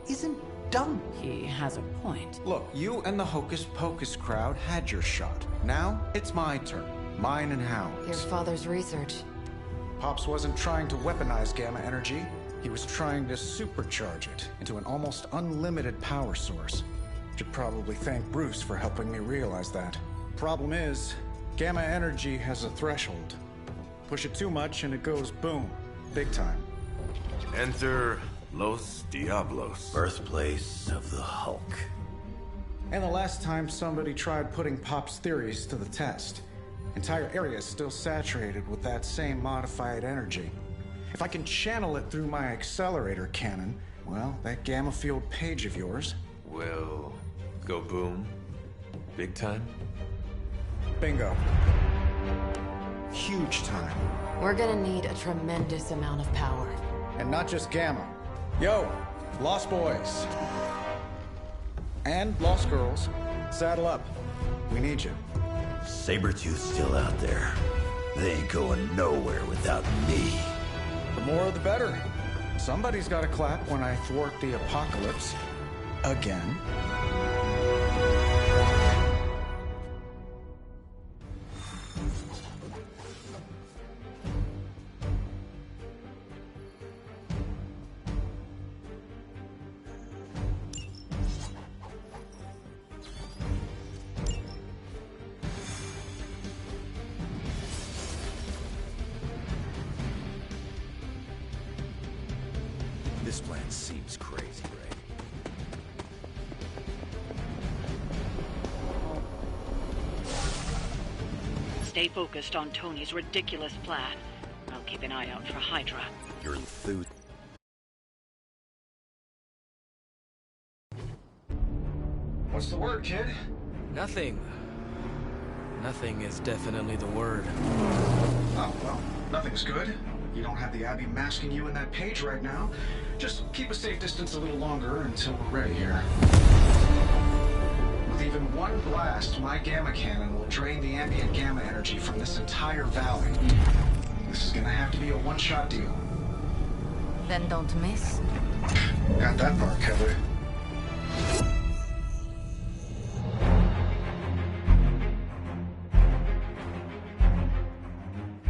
isn't done. He has a point. Look, you and the Hocus Pocus crowd had your shot. Now it's my turn. Mine and Howard's. Your father's research. Pops wasn't trying to weaponize gamma energy. He was trying to supercharge it into an almost unlimited power source. Should probably thank Bruce for helping me realize that. Problem is, gamma energy has a threshold. Push it too much and it goes boom. Big time. Enter Los Diablos. Birthplace of the Hulk. And the last time somebody tried putting Pop's theories to the test, entire areas still saturated with that same modified energy. If I can channel it through my accelerator cannon, well, that gamma field Page of yours will go boom. Big time? Bingo. Huge time. We're gonna need a tremendous amount of power. And not just gamma. Yo, Lost Boys. And Lost Girls, saddle up. We need you. Sabretooth's still out there. They ain't going nowhere without me. The more the better. Somebody's gotta clap when I thwart the apocalypse. Again. This plan seems crazy, Ray. Stay focused on Tony's ridiculous plan. I'll keep an eye out for Hydra. Your enthused. What's the word, kid? Nothing. Nothing is definitely the word. Oh, well, nothing's good. You don't have the Abbey masking you in that Page right now. Just keep a safe distance a little longer until we're ready here. With even one blast, my gamma cannon will drain the ambient gamma energy from this entire valley. This is gonna have to be a one-shot deal. Then don't miss. Got that part covered.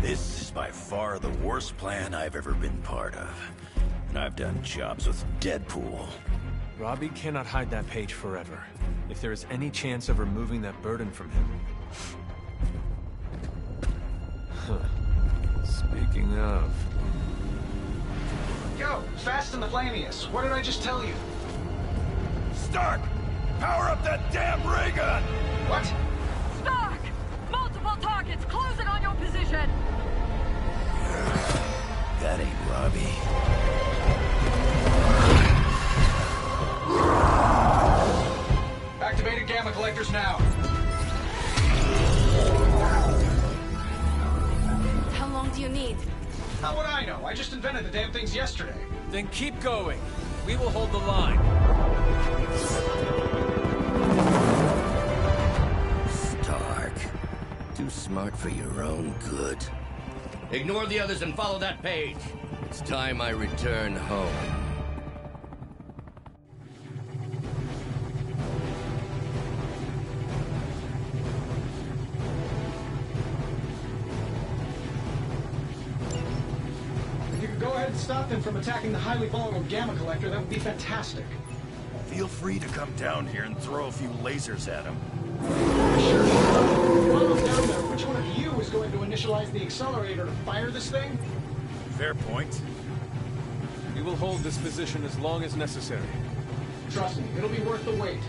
This is by far the worst plan I've ever been part of. And I've done jobs with Deadpool. Robbie cannot hide that Page forever. If there is any chance of removing that burden from him... Speaking of... Yo, Fast and the Flamius, what did I just tell you? Stark! Power up that damn ray gun! What? Stark! Multiple targets closing on your position! That ain't Robbie. Activated gamma collectors now. How long do you need? How would I know? I just invented the damn things yesterday. Then keep going. We will hold the line. Stark. Too smart for your own good. Ignore the others and follow that Page. It's time I return home. If you could go ahead and stop them from attacking the highly vulnerable gamma collector, that would be fantastic. Feel free to come down here and throw a few lasers at him. Sure. While I'm down there, which one of you is going to initialize the accelerator to fire this thing? Fair point. We will hold this position as long as necessary. Trust me, it'll be worth the wait.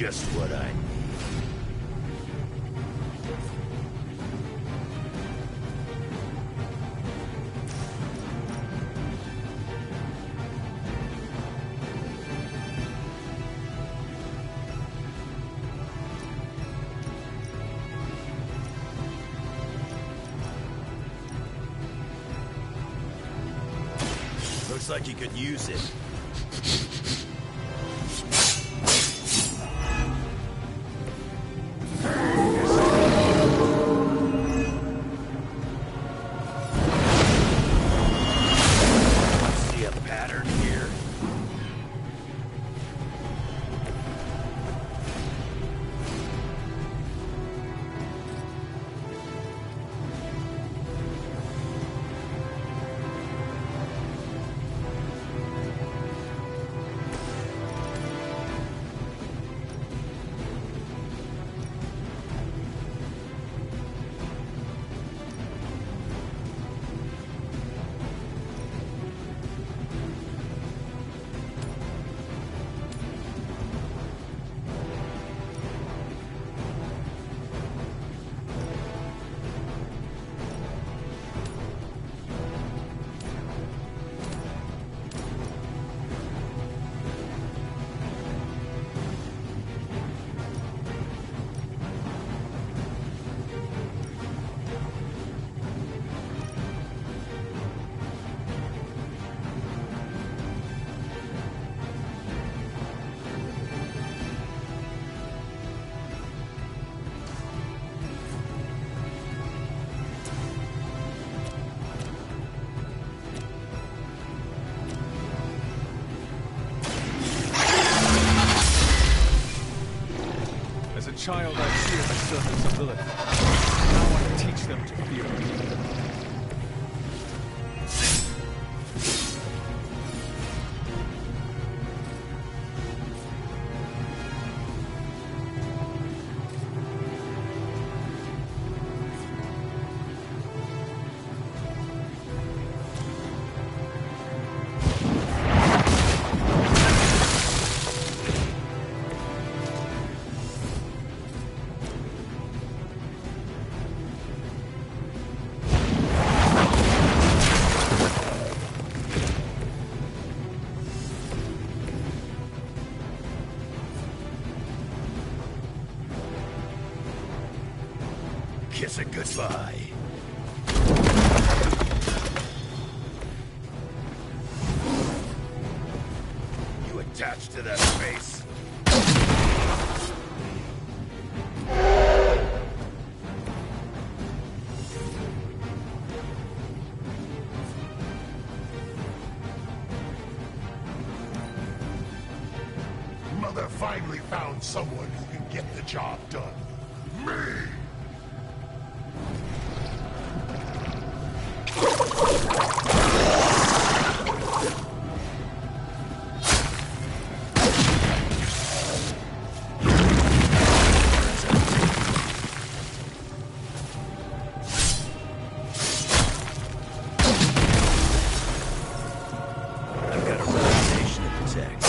just what I need. Looks like you could use it. See a pattern here. As a child, I feared the servants of Lilith. Now I teach them to fear me. Kiss it goodbye. You attached to that face? Mother finally found someone who can get the job done. Me! I've got a reputation to protect.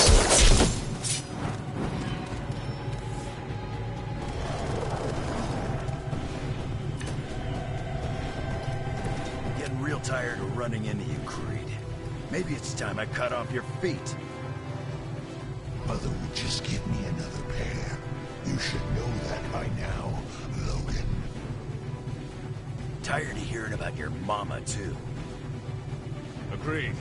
Getting real tired of running into you, Creed. Maybe it's time I cut off your feet. Mother would just give me another pair. You should know that by now, Logan. Tired of hearing about your mama, too. Agreed.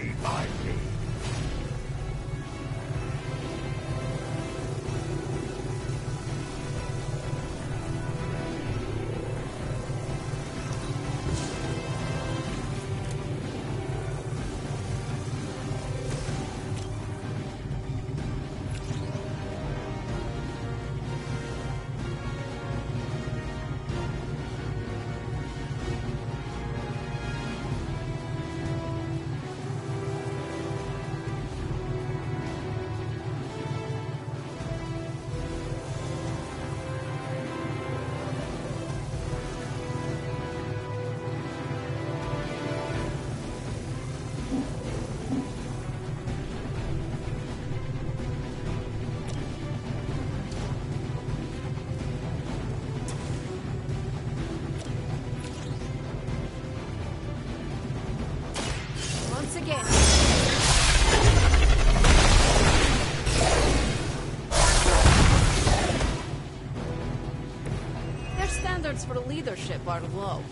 Stay by me. Once again. Their standards for leadership are low.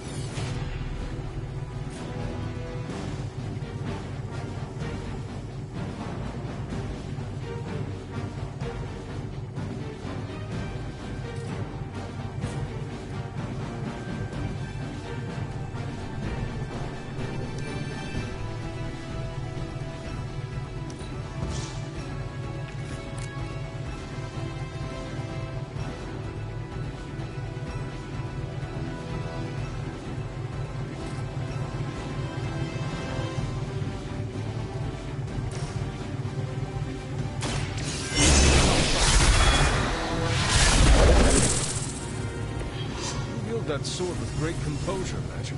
That sword with great composure, Magic.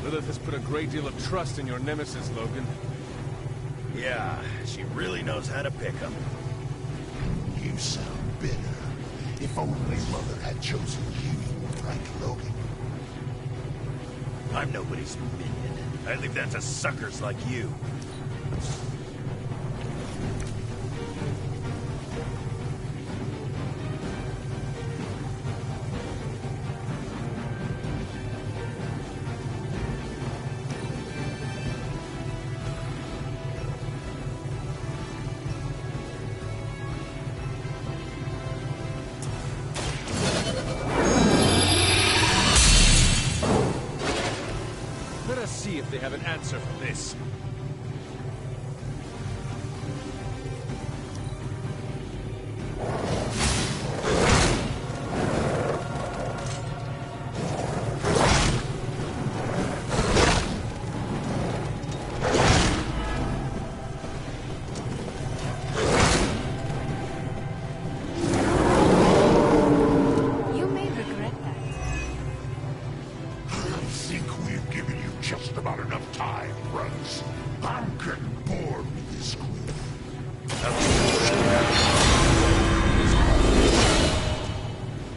Lilith has put a great deal of trust in your nemesis, Logan. Yeah, she really knows how to pick 'em. You sound bitter. If only Mother had chosen you, Frank Logan. I'm nobody's minion. I leave that to suckers like you. Let us see if they have an answer for this. Just about enough time, friends. I'm getting bored with this group.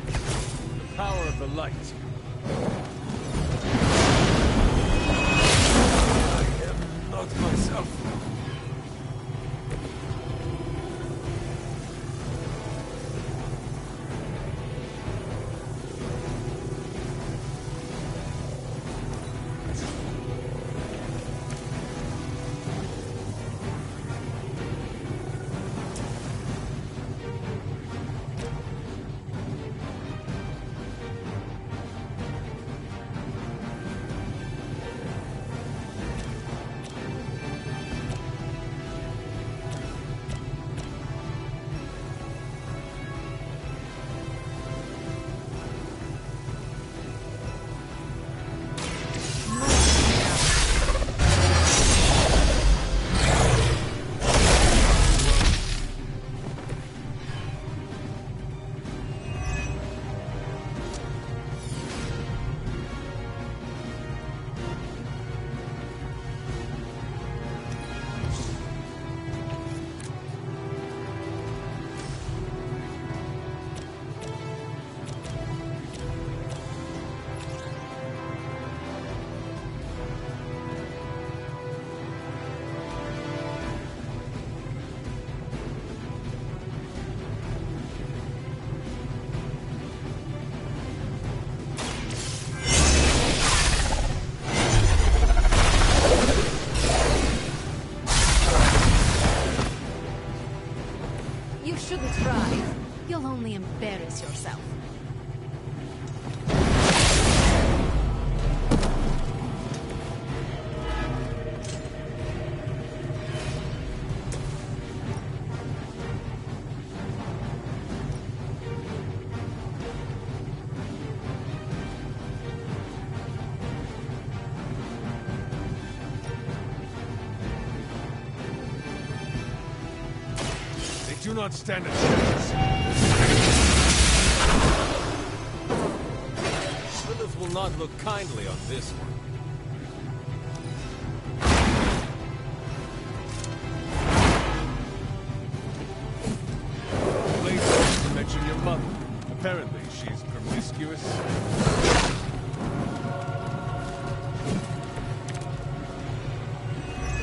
The power of the light. I am not myself. shouldn't try. You'll only embarrass yourself. Do not stand a chance. Lilith will not look kindly on this one. Please don't mention your mother. Apparently, she's promiscuous.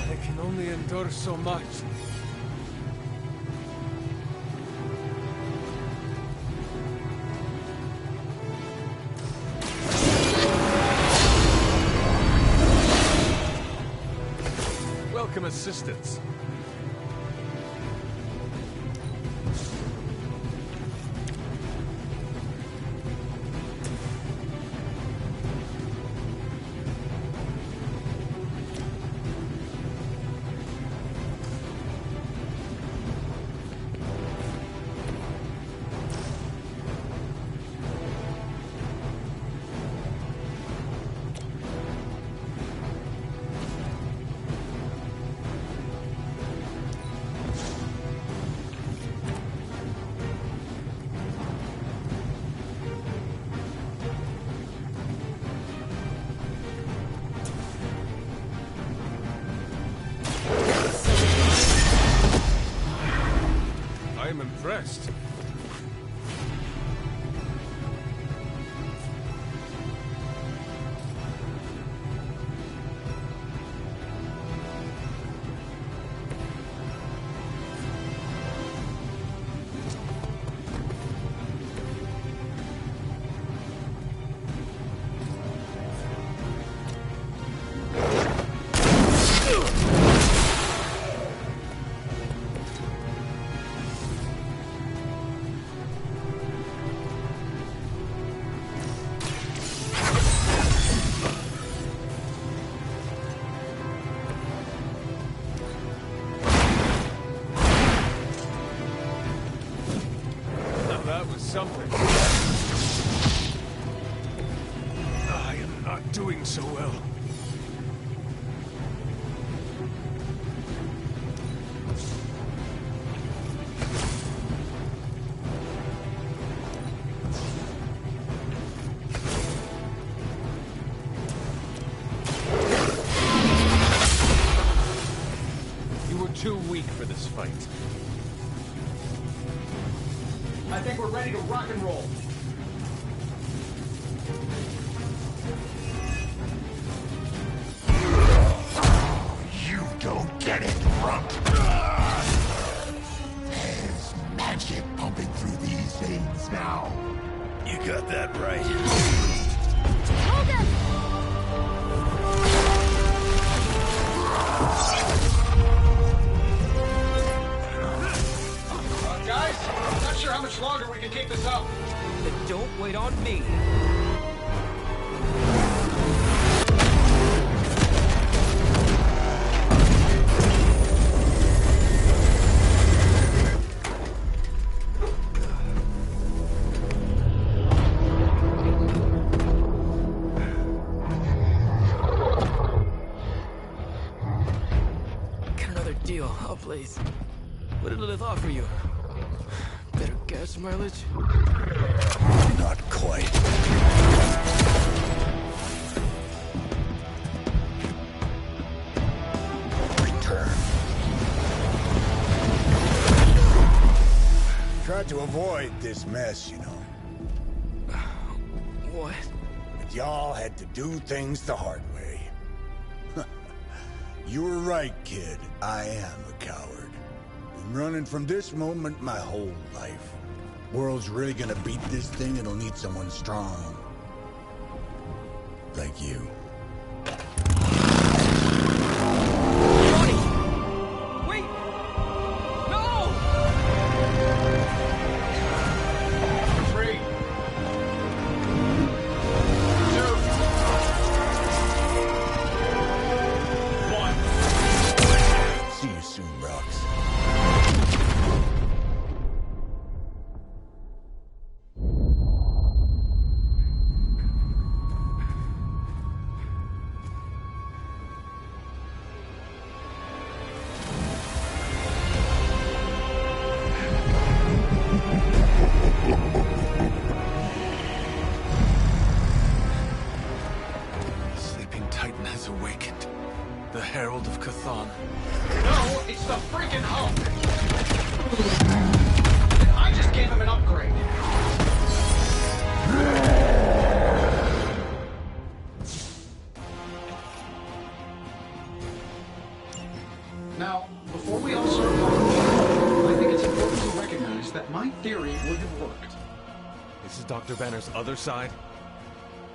I can only endure so much. Assistance. I am impressed. Something. I am not doing so well. You were too weak for this fight. I think we're ready to rock and roll. You don't get it, Rump. There's magic pumping through these veins now. You got that right. Hold him! Guys, I'm not sure how much longer we can keep this up. Then don't wait on me. Got another deal. I'll place. What did Lilith offer you? Better gas mileage? Not quite. Return. Tried to avoid this mess, you know. What? But y'all had to do things the hard way. You were right, kid. I am a coward. Been running from this moment my whole life. World's really gonna beat this thing, it'll need someone strong. Like you. Wait! No! Chthon. No, it's the freaking Hulk! And I just gave him an upgrade. Now, before we all start talking, I think it's important to recognize that my theory would have worked. This is Dr. Banner's other side?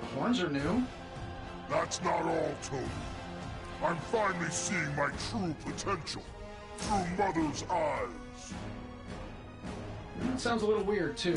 The horns are new. That's not all, Tony. I'm finally seeing my true potential through Mother's eyes. That sounds a little weird, too.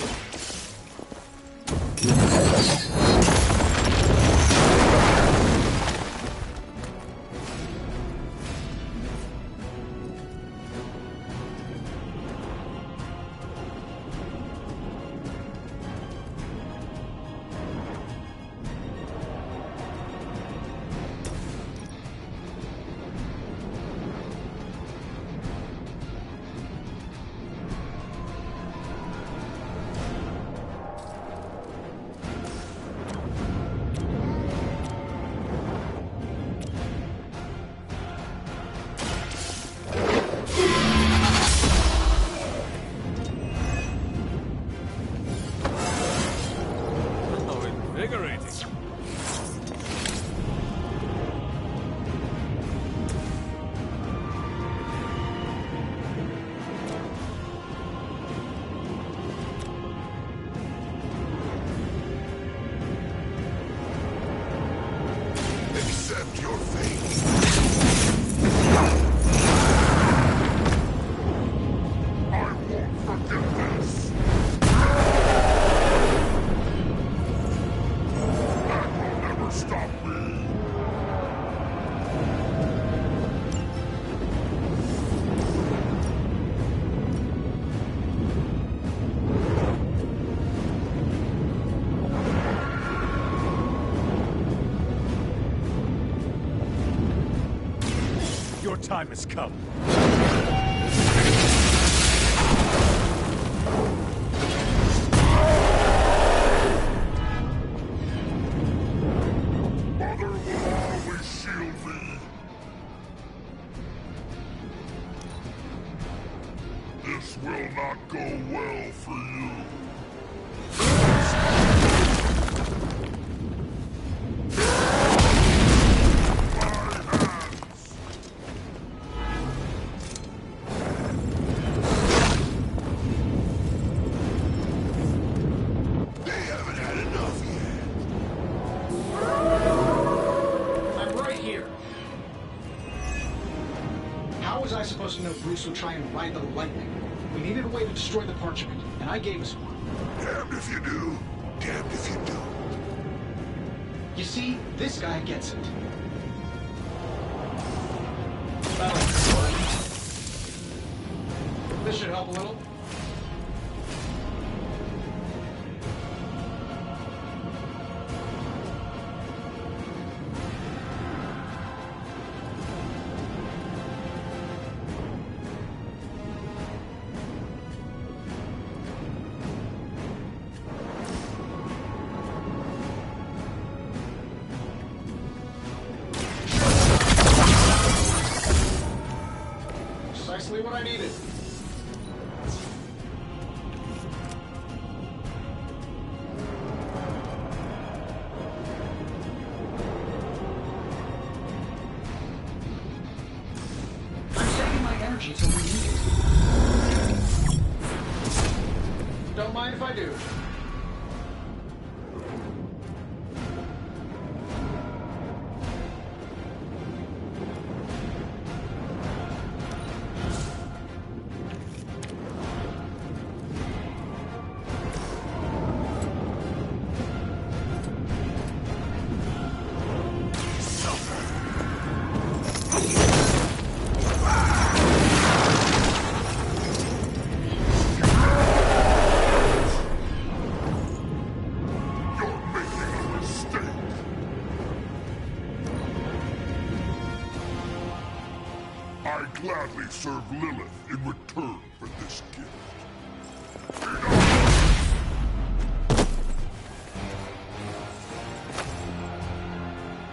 Accept your fate. I won't forget this. That will never stop me. Your time has come. Mother will always shield me. This will not go well for you. Supposed to know Bruce would try and ride the lightning. We needed a way to destroy the parchment, and I gave us one. Damned if you do, damned if you do. You see, this guy gets it. This should help a little. Precisely what I needed. I'm saving my energy till we need it. Don't mind if I do. I gladly serve Lilith in return for this gift.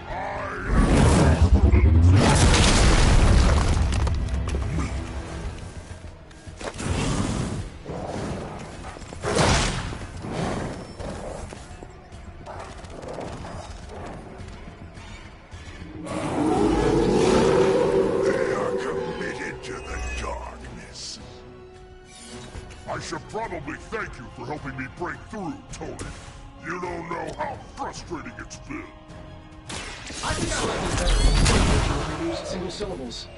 I am should probably thank you for helping me break through, Tony. You don't know how frustrating it's been. I think I like this better. You used single syllables.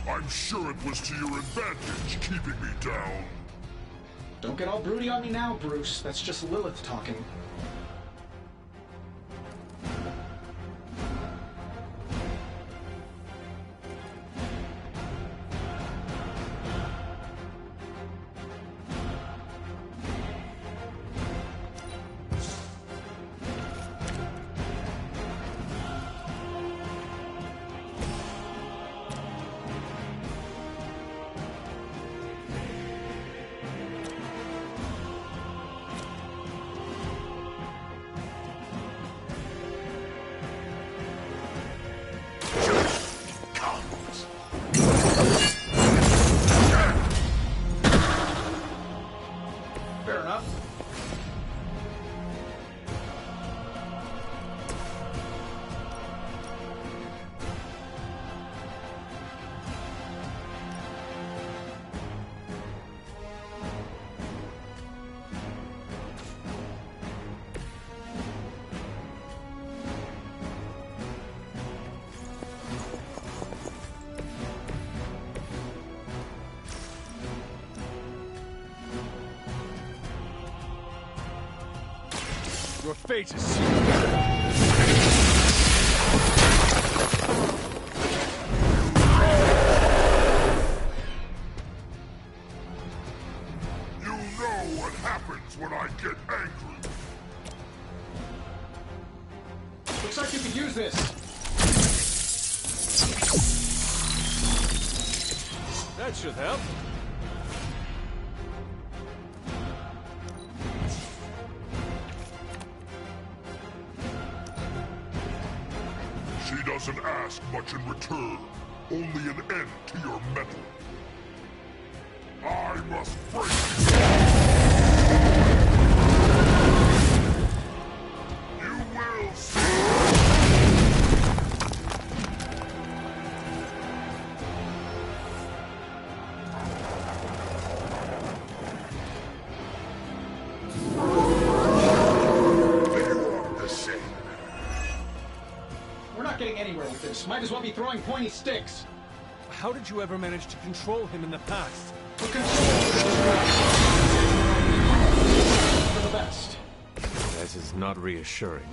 I'm sure it was to your advantage keeping me down. Don't get all broody on me now, Bruce. That's just Lilith talking. Fair enough. Your fate is sealed. You know what happens when I get angry. Looks like you could use this. That should help. She doesn't ask much in return, only an end to your metal. I must break you. You will see. We're not getting anywhere with this. Might as well be throwing pointy sticks. How did you ever manage to control him in the past? For the best. That is not reassuring.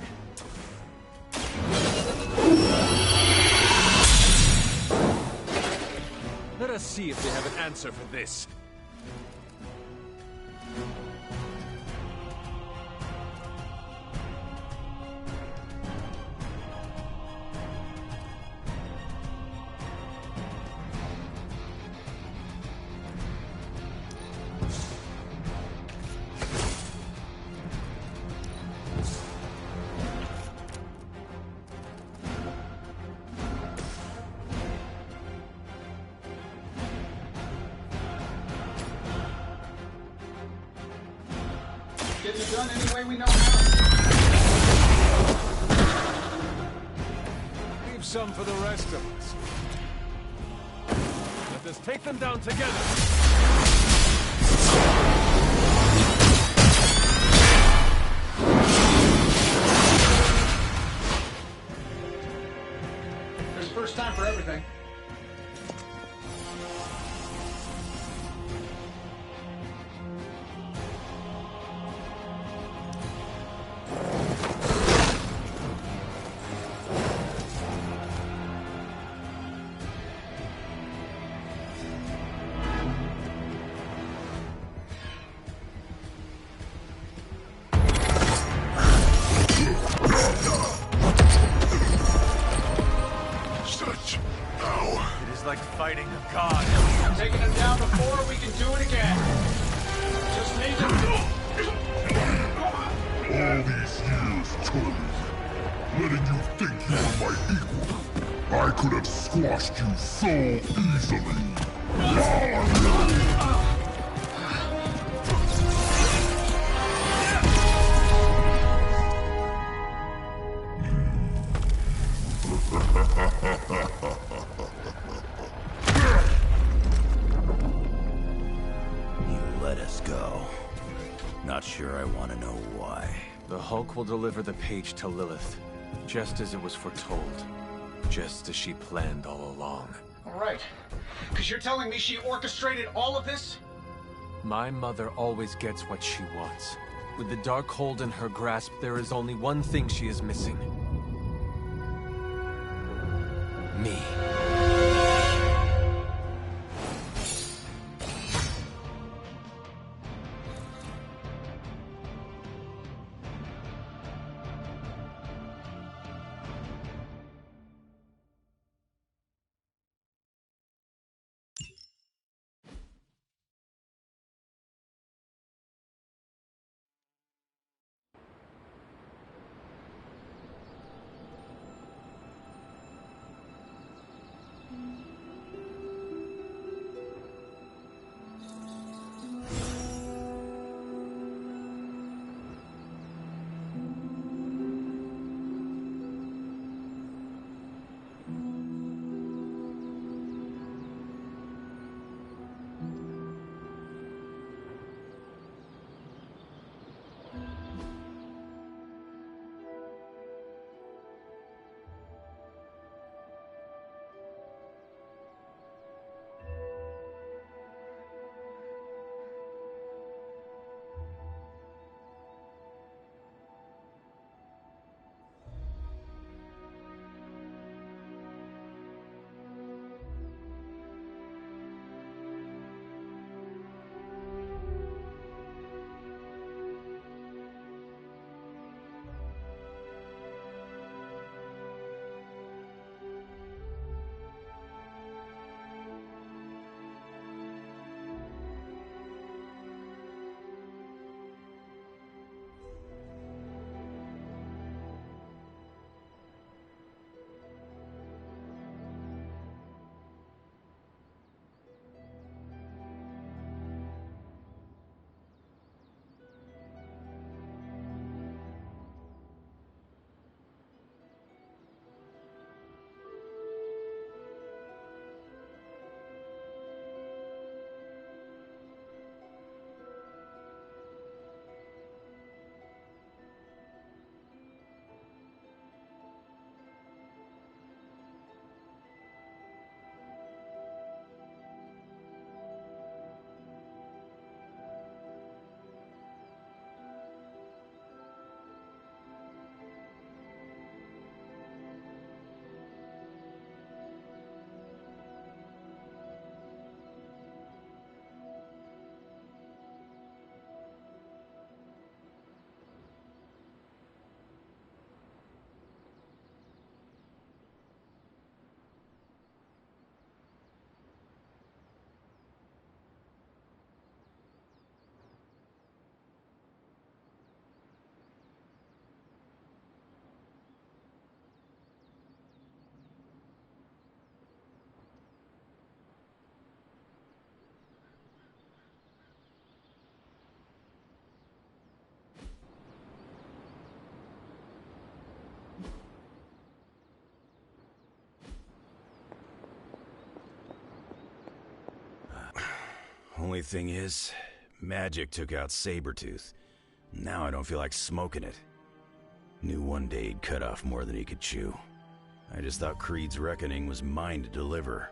Let us see if they have an answer for this. Getting it done any way we know how. Leave some for the rest of us. Let us take them down together. There's a first time for everything. Like fighting a god. I'm taking him down before we can do it again. Just need to... All these years, Tony, letting you think you were my equal, I could have squashed you so easily. You let us go. sure I want to know why. The Hulk will deliver the page to Lilith, just as it was foretold. Just as she planned all along. All right. Because you're telling me she orchestrated all of this? My mother always gets what she wants. With the Darkhold in her grasp, there is only one thing she is missing. Me. Only thing is, magic took out Sabretooth. Now I don't feel like smoking it. Knew one day he'd cut off more than he could chew. I just thought Creed's reckoning was mine to deliver.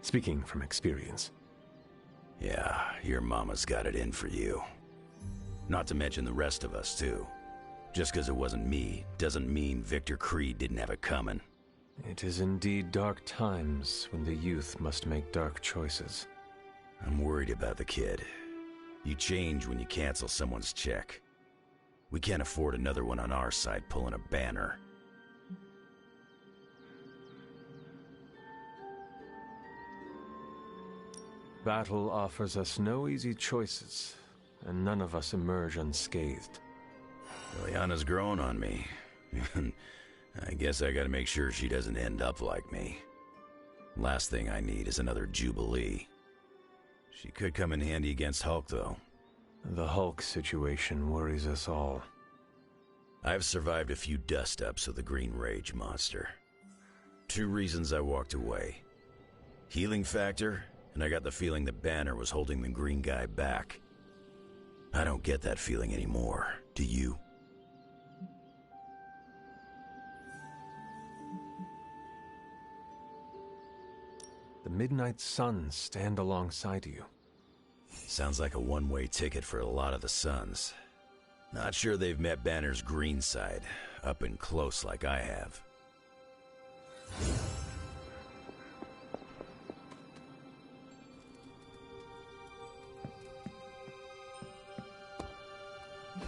Speaking from experience. Yeah, your mama's got it in for you. Not to mention the rest of us, too. Just because it wasn't me, doesn't mean Victor Creed didn't have it coming. It is indeed dark times when the youth must make dark choices. I'm worried about the kid. You change when you cancel someone's check. We can't afford another one on our side pulling a banner. Battle offers us no easy choices, and none of us emerge unscathed. Liliana's growing on me. I guess I gotta make sure she doesn't end up like me. Last thing I need is another Jubilee. She could come in handy against Hulk, though. The Hulk situation worries us all. I've survived a few dust-ups with the Green Rage monster. 2 reasons I walked away. Healing factor, and I got the feeling that Banner was holding the green guy back. I don't get that feeling anymore. Do you? The Midnight Suns stand alongside you. Sounds like a one-way ticket for a lot of the Suns. Not sure they've met Banner's green side, up and close like I have.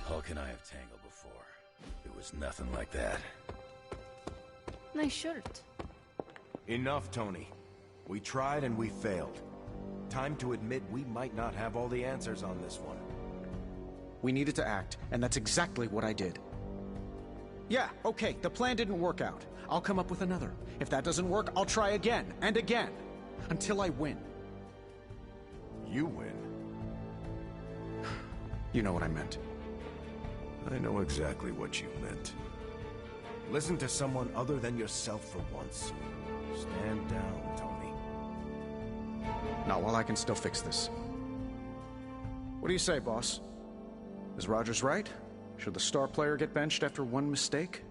Hulk and I have tangled before. It was nothing like that. Nice shirt. Enough, Tony. We tried and we failed. Time to admit we might not have all the answers on this one. We needed to act, and that's exactly what I did. Yeah, okay, the plan didn't work out. I'll come up with another. If that doesn't work, I'll try again and again. Until I win. You win? You know what I meant. I know exactly what you meant. Listen to someone other than yourself for once. Stand down, Tony. Not while I can still fix this. What do you say, boss? Is Rogers right? Should the star player get benched after one mistake?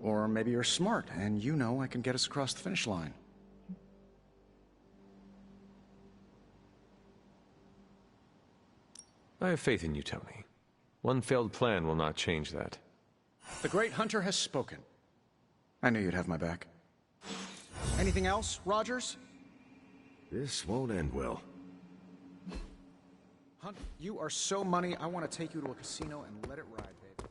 Or maybe you're smart, and you know I can get us across the finish line. I have faith in you, Tony. One failed plan will not change that. The great hunter has spoken. I knew you'd have my back. Anything else, Rogers? This won't end well. Hunt, you are so money, I want to take you to a casino and let it ride, baby.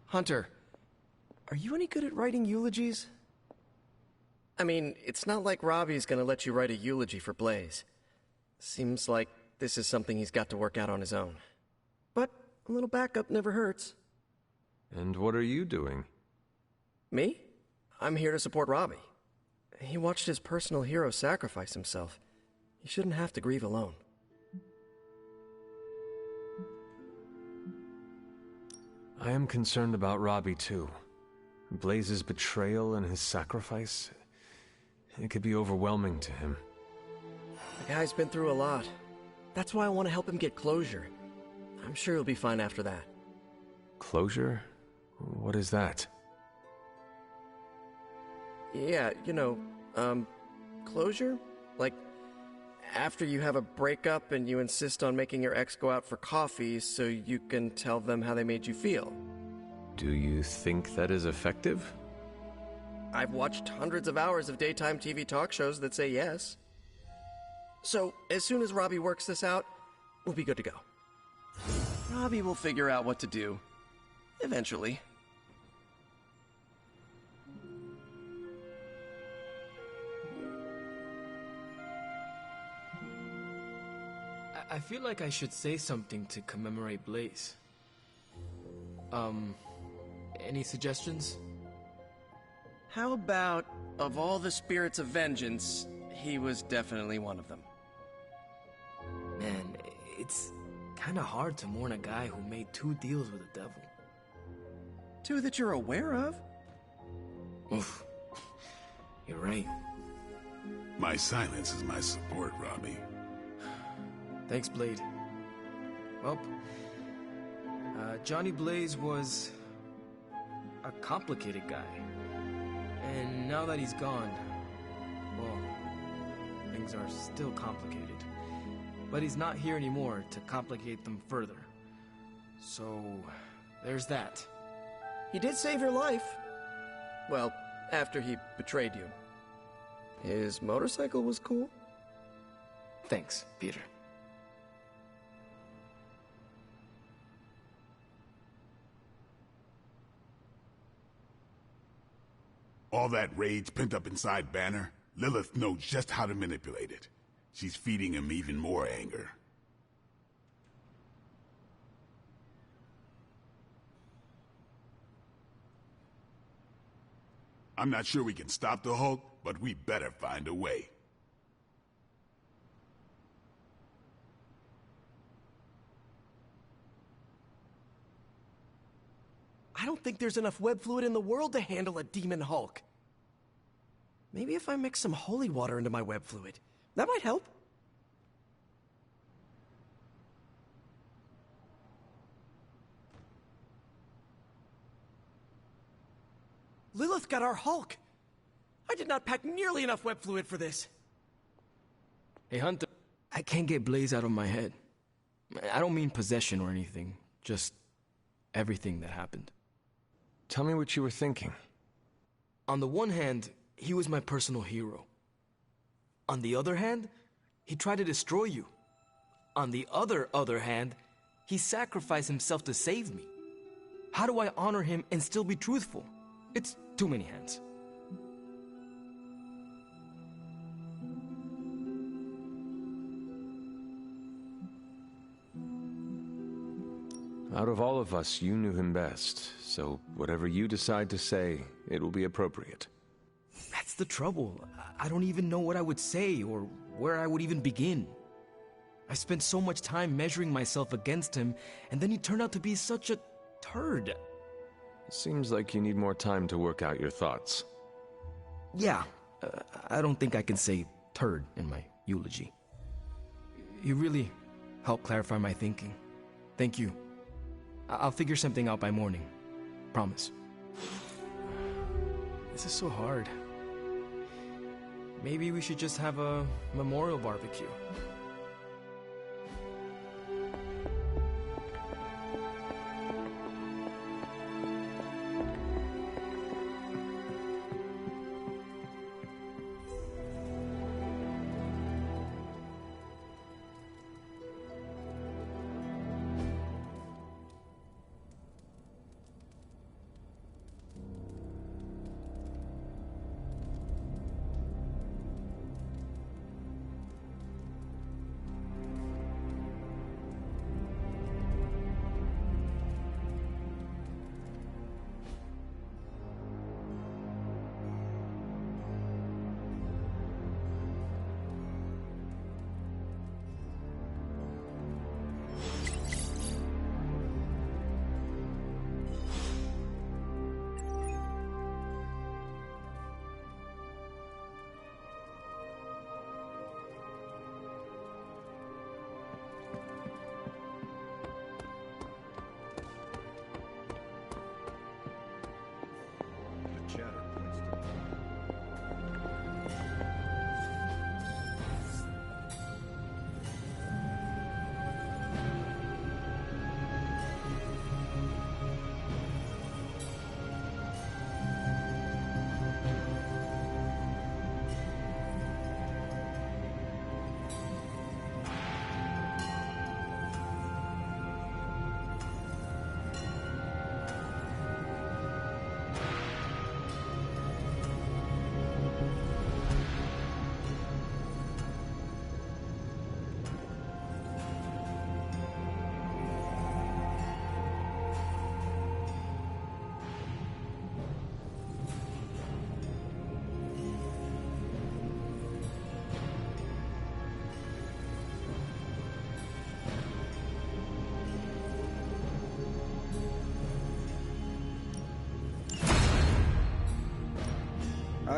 Hunter, are you any good at writing eulogies? I mean, it's not like Robbie's gonna let you write a eulogy for Blaze. Seems like this is something he's got to work out on his own. But a little backup never hurts. And what are you doing? Me? I'm here to support Robbie. He watched his personal hero sacrifice himself. He shouldn't have to grieve alone. I am concerned about Robbie, too. Blaze's betrayal and his sacrifice, it could be overwhelming to him. The guy's been through a lot. That's why I want to help him get closure. I'm sure he'll be fine after that. Closure? What is that? Yeah, you know, closure? Like, after you have a breakup and you insist on making your ex go out for coffee so you can tell them how they made you feel. Do you think that is effective? I've watched hundreds of hours of daytime TV talk shows that say yes. So, as soon as Robbie works this out, we'll be good to go. Robbie will figure out what to do. Eventually. I feel like I should say something to commemorate Blaze. Any suggestions? How about, of all the spirits of vengeance, he was definitely one of them. Man, it's kinda hard to mourn a guy who made 2 deals with the devil. 2 that you're aware of? Oof. You're right. My silence is my support, Robbie. Thanks, Blade. Well, Johnny Blaze was a complicated guy. And now that he's gone, well, things are still complicated. But he's not here anymore to complicate them further. So, there's that. He did save your life. Well, after he betrayed you. His motorcycle was cool. Thanks, Peter. All that rage pent up inside Banner, Lilith knows just how to manipulate it. She's feeding him even more anger. I'm not sure we can stop the Hulk, but we better find a way. I don't think there's enough web fluid in the world to handle a demon Hulk. Maybe if I mix some holy water into my web fluid, that might help. Lilith got our Hulk! I did not pack nearly enough web fluid for this. Hey, Hunter. I can't get Blaze out of my head. I don't mean possession or anything, just everything that happened. Tell me what you were thinking. On the one hand, he was my personal hero. On the other hand, he tried to destroy you. On the other hand, he sacrificed himself to save me. How do I honor him and still be truthful? It's too many hands. Out of all of us, you knew him best, so whatever you decide to say, it will be appropriate. That's the trouble. I don't even know what I would say or where I would even begin. I spent so much time measuring myself against him, and then he turned out to be such a turd. Seems like you need more time to work out your thoughts. Yeah, I don't think I can say turd in my eulogy. You really helped clarify my thinking. Thank you. I'll figure something out by morning. Promise. This is so hard. Maybe we should just have a memorial barbecue.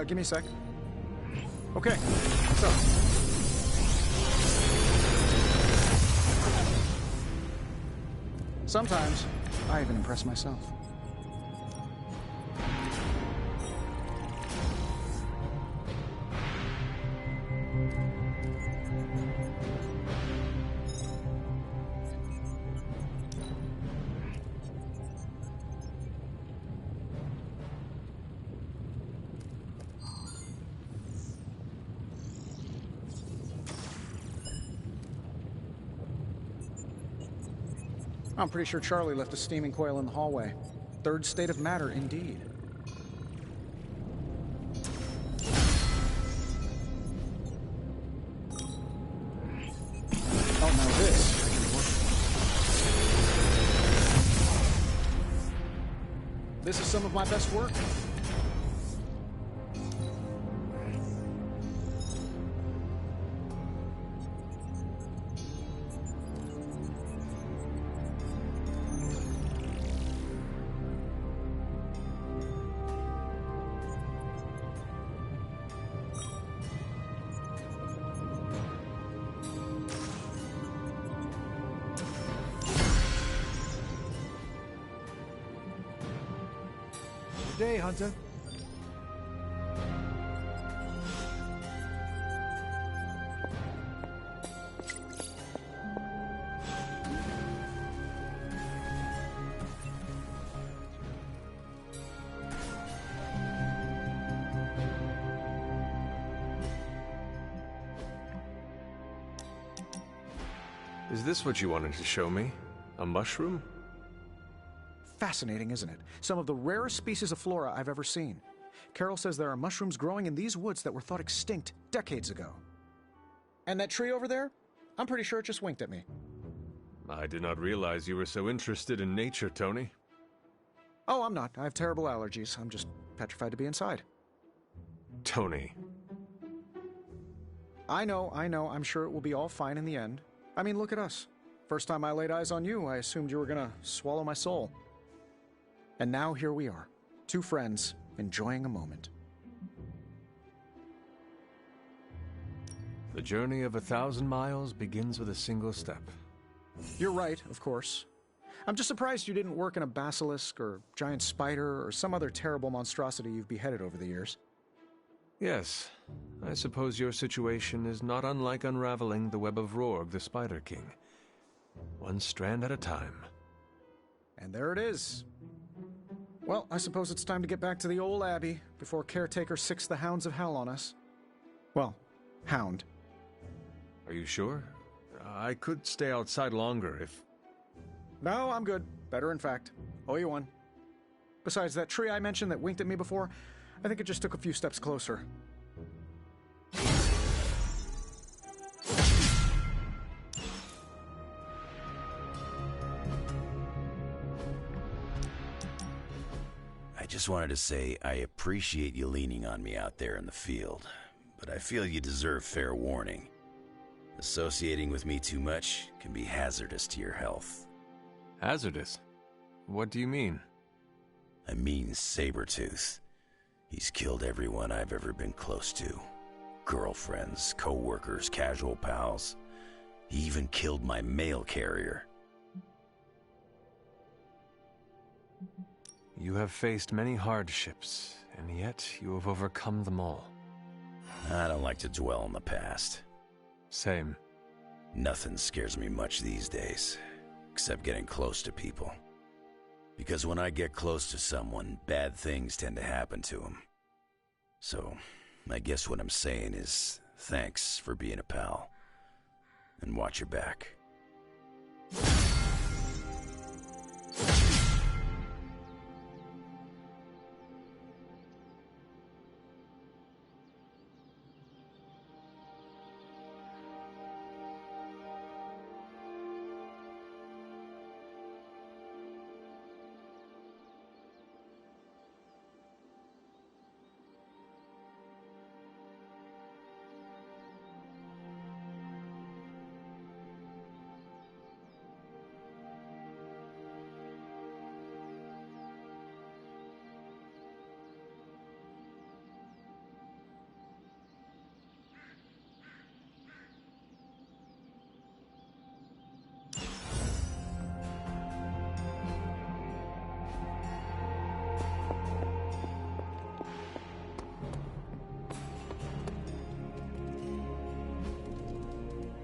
Give me a sec. Okay, so. Sometimes, I even impress myself. I'm pretty sure Charlie left a steaming coil in the hallway. Third state of matter, indeed. Oh, now this I can work. This is some of my best work. Good day, Hunter. Is this what you wanted to show me? A mushroom? Fascinating, isn't it? Some of the rarest species of flora I've ever seen. Carol says there are mushrooms growing in these woods that were thought extinct decades ago. And that tree over there? I'm pretty sure it just winked at me. I did not realize you were so interested in nature, Tony. Oh, I'm not. I have terrible allergies. I'm just petrified to be inside. Tony. I know. I'm sure it will be all fine in the end. I mean, look at us. First time I laid eyes on you, I assumed you were gonna swallow my soul. And now here we are, two friends enjoying a moment. The journey of 1,000 miles begins with a single step. You're right, of course. I'm just surprised you didn't work in a basilisk or giant spider or some other terrible monstrosity you've beheaded over the years. Yes, I suppose your situation is not unlike unraveling the web of Rorg, the Spider King. One strand at a time. And there it is. Well, I suppose it's time to get back to the old Abbey before Caretaker sicks the hounds of hell on us. Well, hound. Are you sure? I could stay outside longer if... No, I'm good. Better, in fact. Owe you one. Besides, that tree I mentioned that winked at me before, I think it just took a few steps closer. I just wanted to say I appreciate you leaning on me out there in the field, but I feel you deserve fair warning. Associating with me too much can be hazardous to your health. Hazardous? What do you mean? I mean Sabretooth. He's killed everyone I've ever been close to. Girlfriends, co-workers, casual pals. He even killed my mail carrier. You have faced many hardships, and yet you have overcome them all. I don't like to dwell on the past. Same. Nothing scares me much these days, except getting close to people. Because when I get close to someone, bad things tend to happen to them. So, I guess what I'm saying is, thanks for being a pal. And watch your back.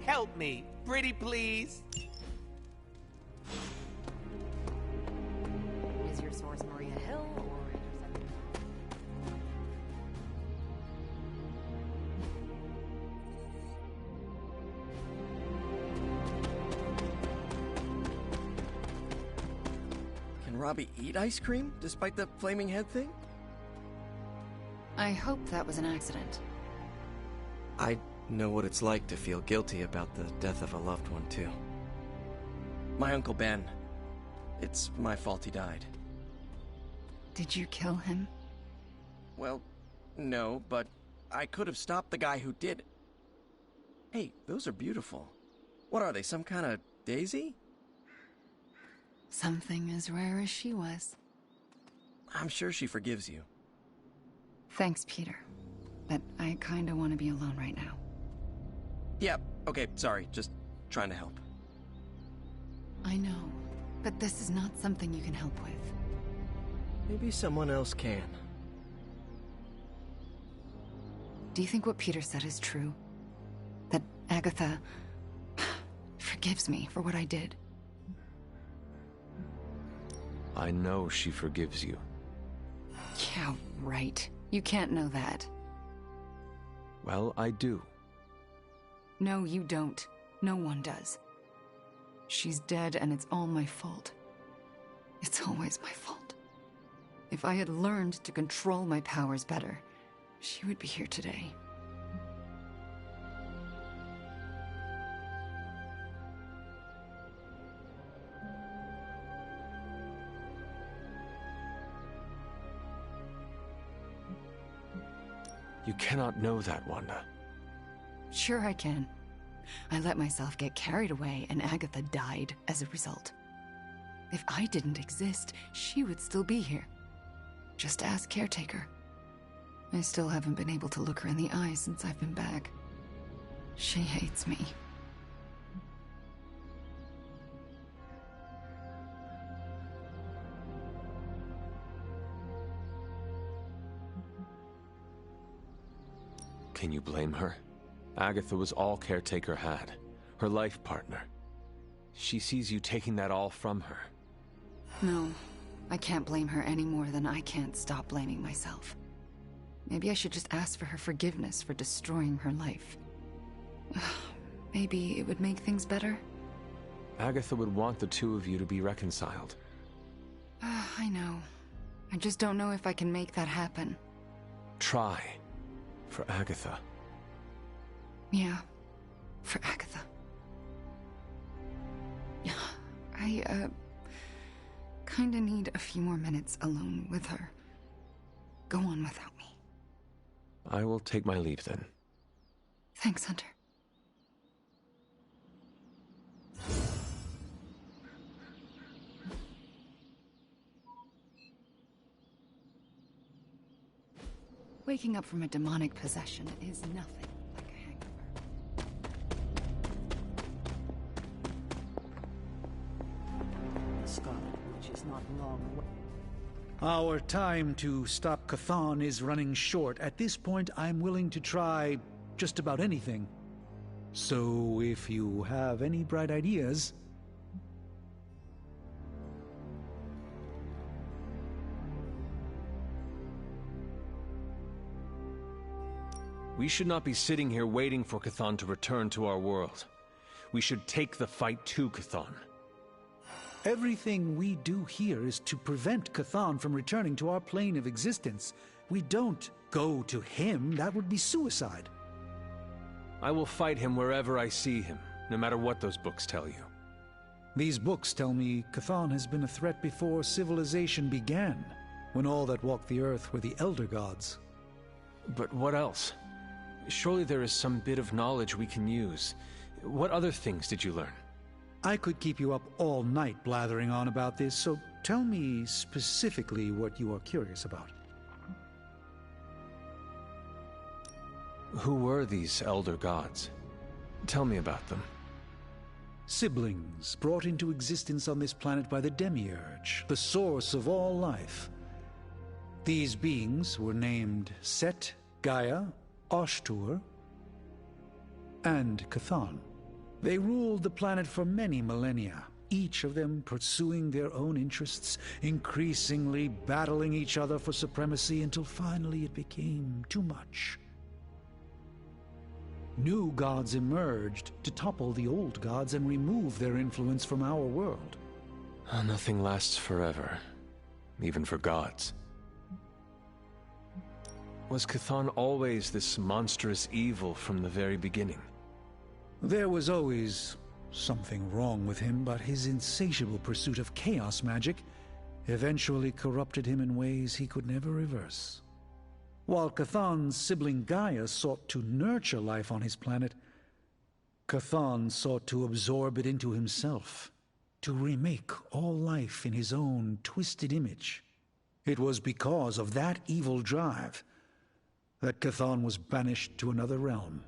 Help me, pretty please. Is your source Maria Hill or Can Robbie eat ice cream despite the flaming head thing? I hope that was an accident. I know what it's like to feel guilty about the death of a loved one, too. My Uncle Ben. It's my fault he died. Did you kill him? Well, no, but I could have stopped the guy who did. Hey, those are beautiful. What are they, some kind of daisy? Something as rare as she was. I'm sure she forgives you. Thanks, Peter. But I kinda want to be alone right now. Yeah, okay, sorry, just trying to help. I know, but this is not something you can help with. Maybe someone else can. Do you think what Peter said is true? That Agatha forgives me for what I did? I know she forgives you. Yeah, right. You can't know that. Well, I do. No, you don't. No one does. She's dead, and it's all my fault. It's always my fault. If I had learned to control my powers better, she would be here today. You cannot know that, Wanda. Sure I can. I let myself get carried away, and Agatha died as a result. If I didn't exist, she would still be here. Just ask Caretaker. I still haven't been able to look her in the eye since I've been back. She hates me. Can you blame her? Agatha was all Caretaker had. Her life partner. She sees you taking that all from her. No, I can't blame her any more than I can't stop blaming myself. Maybe I should just ask for her forgiveness for destroying her life. Maybe it would make things better? Agatha would want the two of you to be reconciled. I know. I just don't know if I can make that happen. Try. For Agatha. Yeah, for Agatha. I, kinda need a few more minutes alone with her. Go on without me. I will take my leave then. Thanks, Hunter. Waking up from a demonic possession is nothing like a hangover. The Scarlet Witch is not long away. Our time to stop Chthon is running short. At this point, I'm willing to try just about anything. So if you have any bright ideas... We should not be sitting here waiting for Chthon to return to our world. We should take the fight to Chthon. Everything we do here is to prevent Chthon from returning to our plane of existence. We don't go to him. That would be suicide. I will fight him wherever I see him, no matter what those books tell you. These books tell me Chthon has been a threat before civilization began, when all that walked the earth were the Elder Gods. But what else? Surely there is some bit of knowledge we can use. What other things did you learn? I could keep you up all night blathering on about this, so tell me specifically what you are curious about. Who were these Elder Gods? Tell me about them. Siblings brought into existence on this planet by the Demiurge, the source of all life. These beings were named Set, Gaia, Ashtur, and Chthon. They ruled the planet for many millennia, each of them pursuing their own interests, increasingly battling each other for supremacy until finally it became too much. New gods emerged to topple the old gods and remove their influence from our world. Nothing lasts forever, even for gods. Was Chthon always this monstrous evil from the very beginning? There was always something wrong with him, but his insatiable pursuit of chaos magic eventually corrupted him in ways he could never reverse. While Chthon's sibling Gaia sought to nurture life on his planet, Chthon sought to absorb it into himself, to remake all life in his own twisted image. It was because of that evil drive that Chthon was banished to another realm.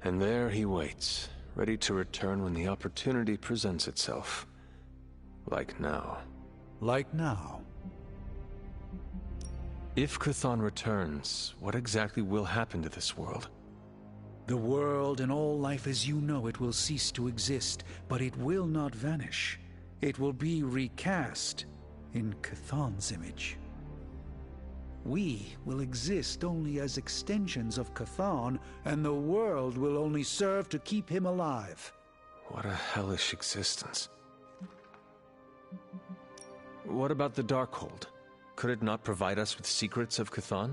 And there he waits, ready to return when the opportunity presents itself. Like now. Like now. If Chthon returns, what exactly will happen to this world? The world and all life as you know it will cease to exist, but it will not vanish. It will be recast in Chthon's image. We will exist only as extensions of Chthon, and the world will only serve to keep him alive. What a hellish existence. What about the Darkhold? Could it not provide us with secrets of Chthon?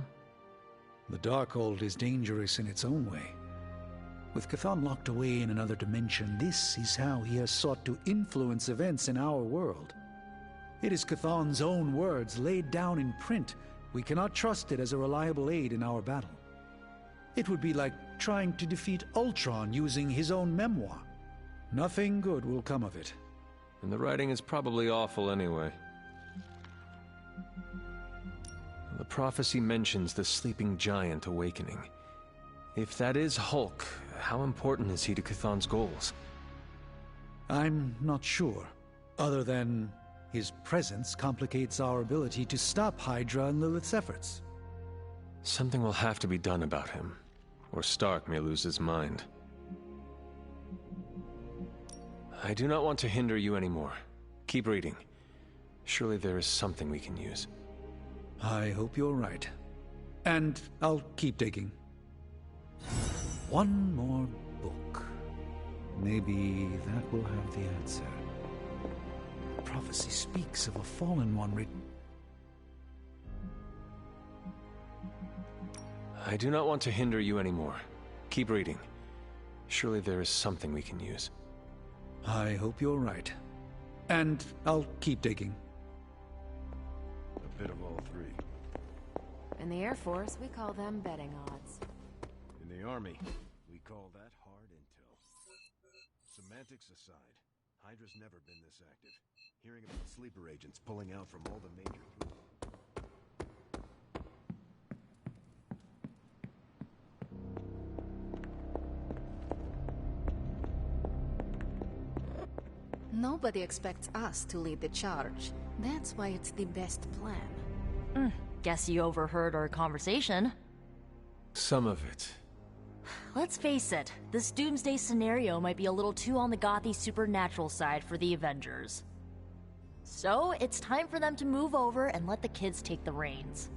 The Darkhold is dangerous in its own way. With Chthon locked away in another dimension, this is how he has sought to influence events in our world. It is Chthon's own words laid down in print. We cannot trust it as a reliable aid in our battle. It would be like trying to defeat Ultron using his own memoir. Nothing good will come of it. And the writing is probably awful anyway. The prophecy mentions the sleeping giant awakening. If that is Hulk, how important is he to Chthon's goals? I'm not sure, other than his presence complicates our ability to stop Hydra and Lilith's efforts. Something will have to be done about him, or Stark may lose his mind. I do not want to hinder you anymore. Keep reading. Surely there is something we can use. I hope you're right. And I'll keep digging. One more book. Maybe that will have the answer. The prophecy speaks of a fallen one written. I do not want to hinder you anymore. Keep reading. Surely there is something we can use. I hope you're right. And I'll keep digging. A bit of all three. In the Air Force, we call them betting odds. In the Army, we call that hard intel. Semantics aside, Hydra's never been this active. Hearing about sleeper agents pulling out from all the major groups. Nobody expects us to lead the charge. That's why it's the best plan. Guess you overheard our conversation. Some of it. Let's face it, this doomsday scenario might be a little too on the gothy supernatural side for the Avengers. So, it's time for them to move over and let the kids take the reins.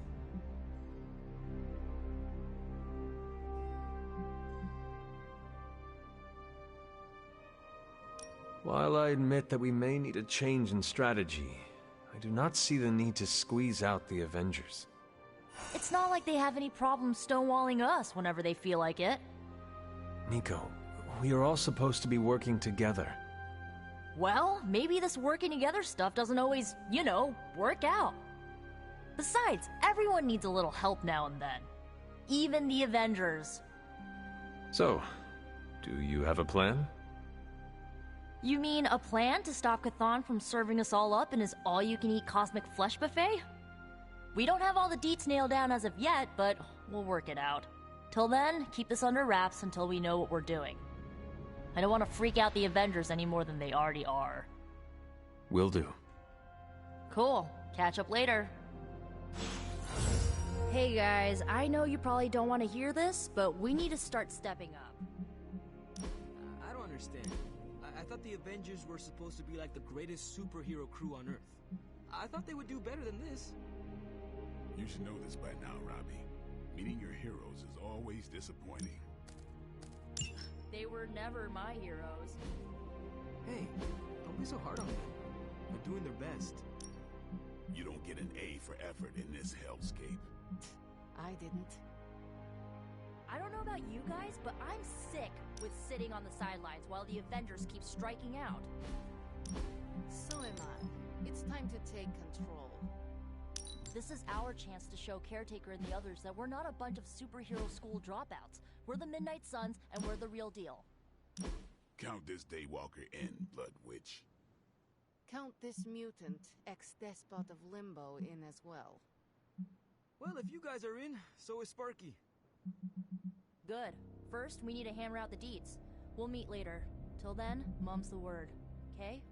While I admit that we may need a change in strategy, I do not see the need to squeeze out the Avengers. It's not like they have any problem stonewalling us whenever they feel like it. Nico, we are all supposed to be working together. Well, maybe this working together stuff doesn't always, work out. Besides, everyone needs a little help now and then. Even the Avengers. So, do you have a plan? You mean a plan to stop Chthon from serving us all up in his all-you-can-eat cosmic flesh buffet? We don't have all the deets nailed down as of yet, but we'll work it out. Till then, keep this under wraps until we know what we're doing. I don't want to freak out the Avengers any more than they already are. Will do. Cool. Catch up later. Hey guys, I know you probably don't want to hear this, but we need to start stepping up. I don't understand. I thought the Avengers were supposed to be like the greatest superhero crew on Earth. I thought they would do better than this. You should know this by now, Robbie. Meeting your heroes is always disappointing. They were never my heroes. Hey, don't be so hard on them. They're doing their best. You don't get an A for effort in this hellscape. I didn't. I don't know about you guys, but I'm sick with sitting on the sidelines while the Avengers keep striking out. So am I. It's time to take control. This is our chance to show Caretaker and the others that we're not a bunch of superhero school dropouts. We're the Midnight Suns, and we're the real deal. Count this Daywalker in, Blood Witch. Count this mutant, ex-despot of Limbo, in as well. Well, if you guys are in, so is Sparky. Good. First, we need to hammer out the deets. We'll meet later. Till then, mum's the word. Okay?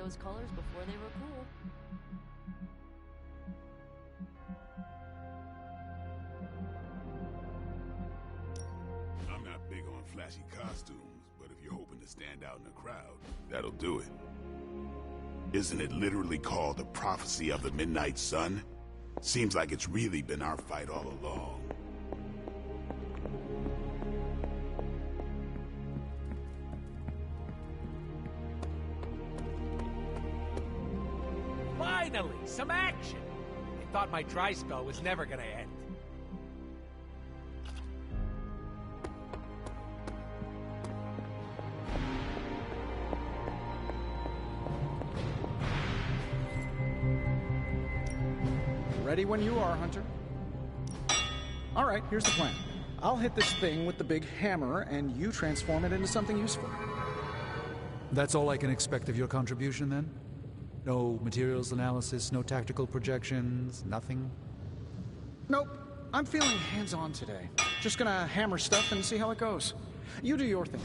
those colors before they were cool. I'm not big on flashy costumes, but if you're hoping to stand out in a crowd, that'll do it. Isn't it literally called the Prophecy of the Midnight Sun? Seems like it's really been our fight all along. Finally, some action! I thought my dry spell was never gonna end. Ready when you are, Hunter. Alright, here's the plan. I'll hit this thing with the big hammer, and you transform it into something useful. That's all I can expect of your contribution, then? No materials analysis, no tactical projections, nothing? Nope. I'm feeling hands-on today. Just gonna hammer stuff and see how it goes. You do your thing.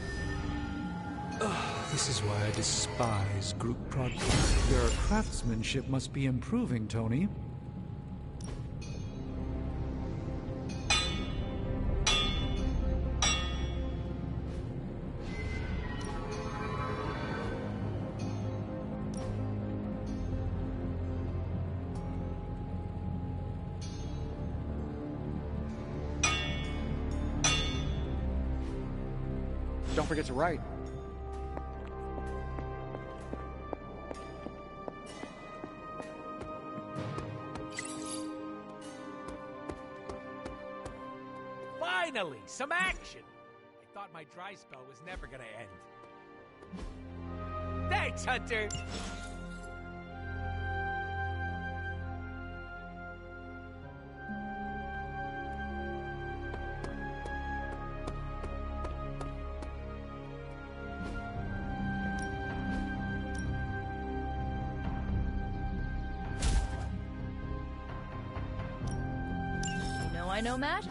This is why I despise group projects. Your craftsmanship must be improving, Tony. Don't forget to write. Finally, some action! I thought my dry spell was never gonna end. Thanks, Hunter! I know, Matt.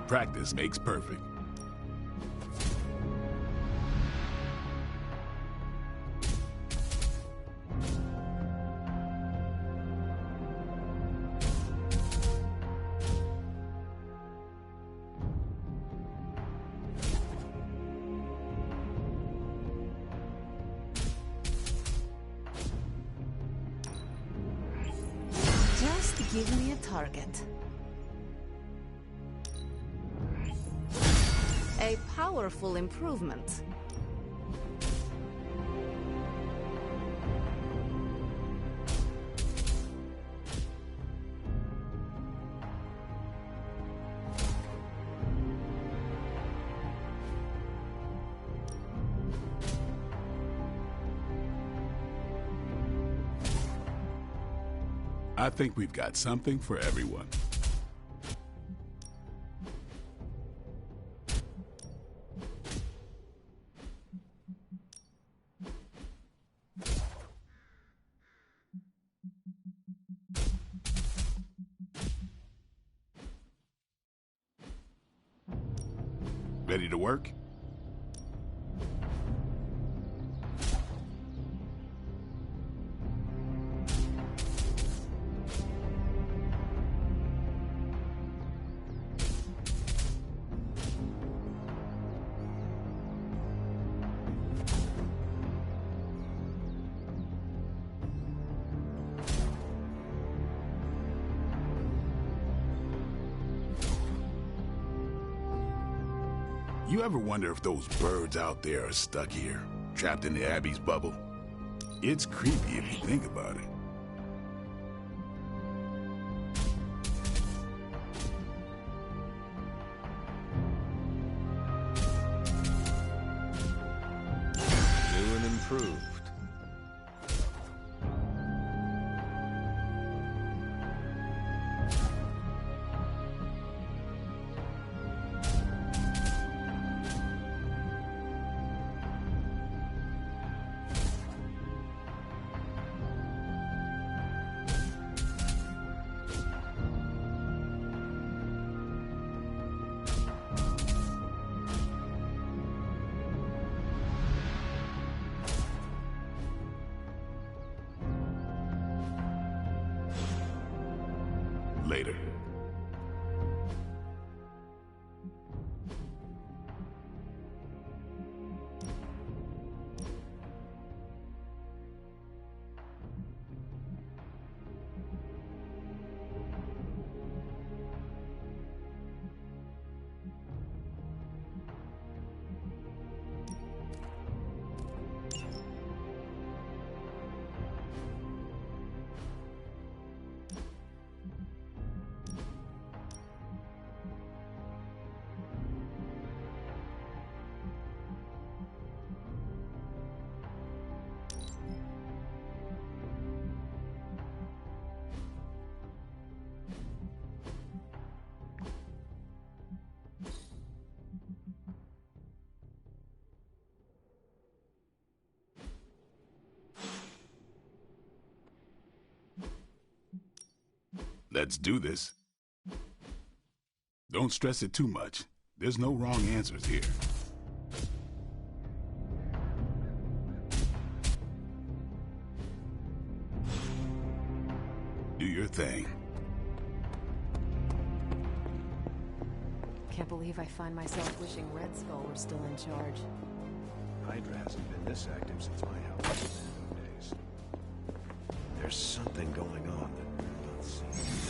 Practice makes perfect. Just give me a target. A powerful improvement. I think we've got something for everyone. Ready to work? You ever wonder if those birds out there are stuck here, trapped in the Abbey's bubble? It's creepy if you think about it. New and improved. later. Let's do this. Don't stress it too much. There's no wrong answers here. Do your thing. Can't believe I find myself wishing Red Skull were still in charge. Hydra hasn't been this active since my house days. There's something going on that we're not seeing.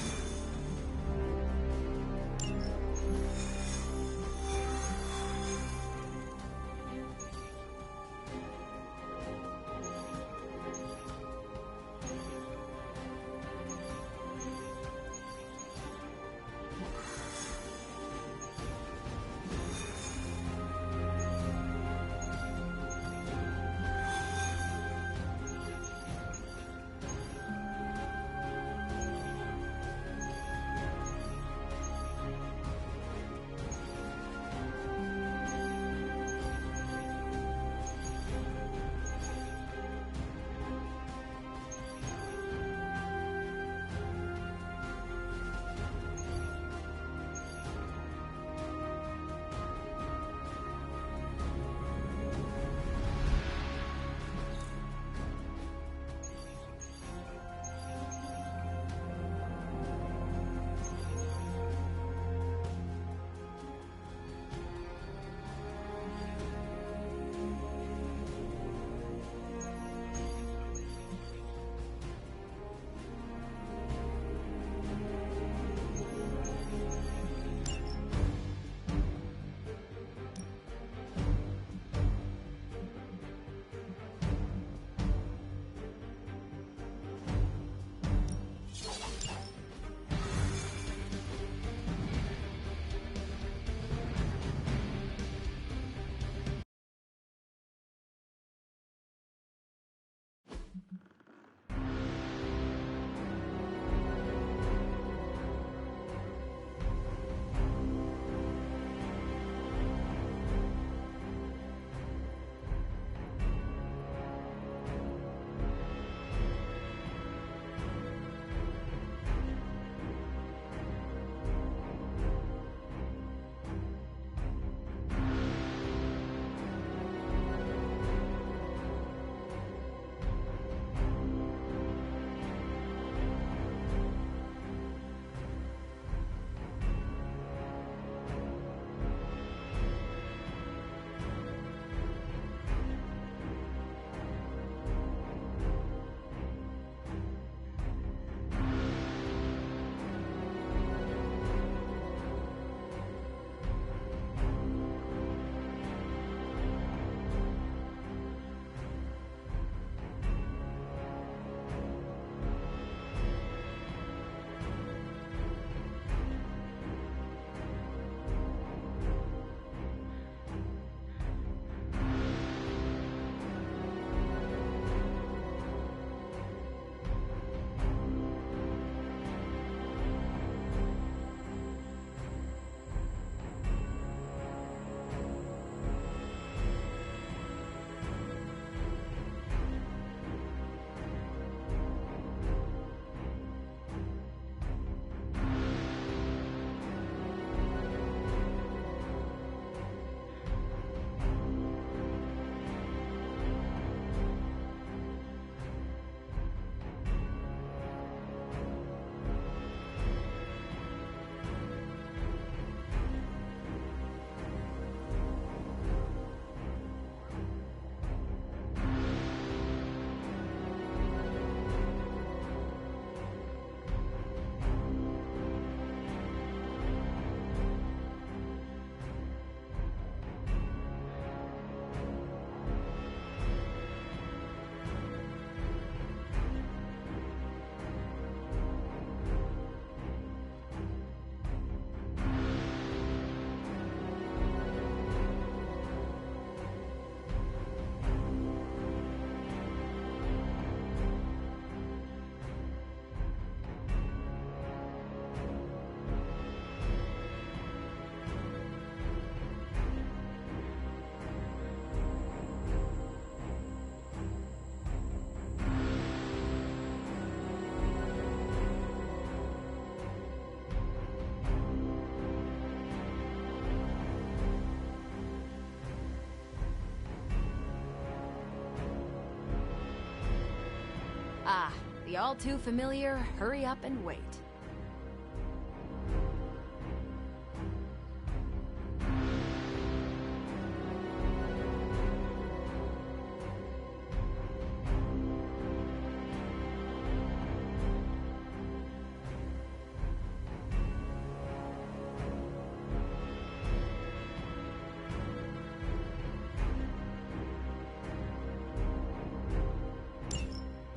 The all too familiar hurry up and wait.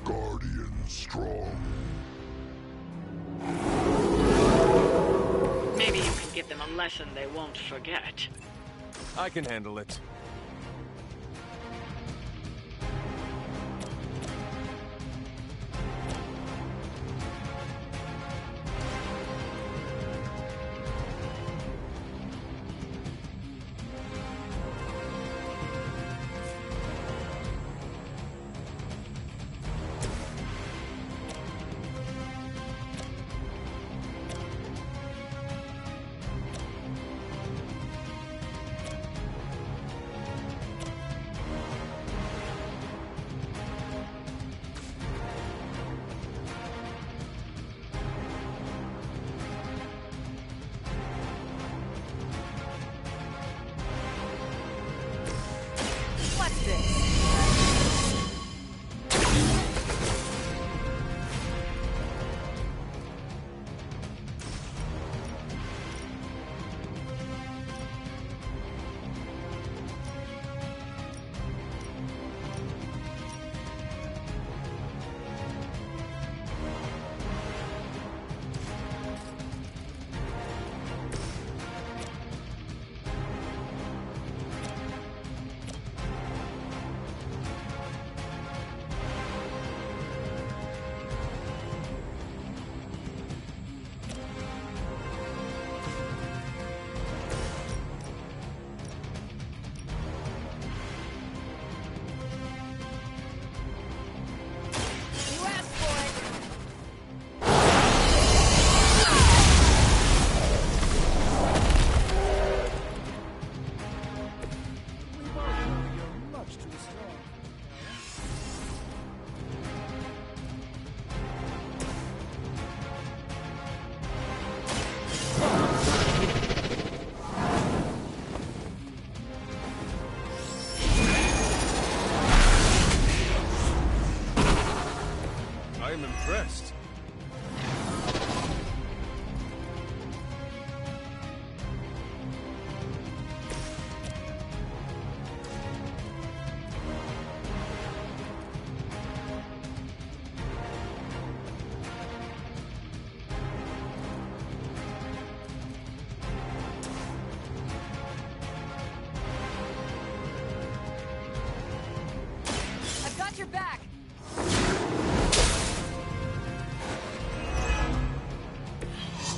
Guardian strong. Maybe you can give them a lesson they won't forget. I can handle it. What's this? I'm impressed. I've got your back.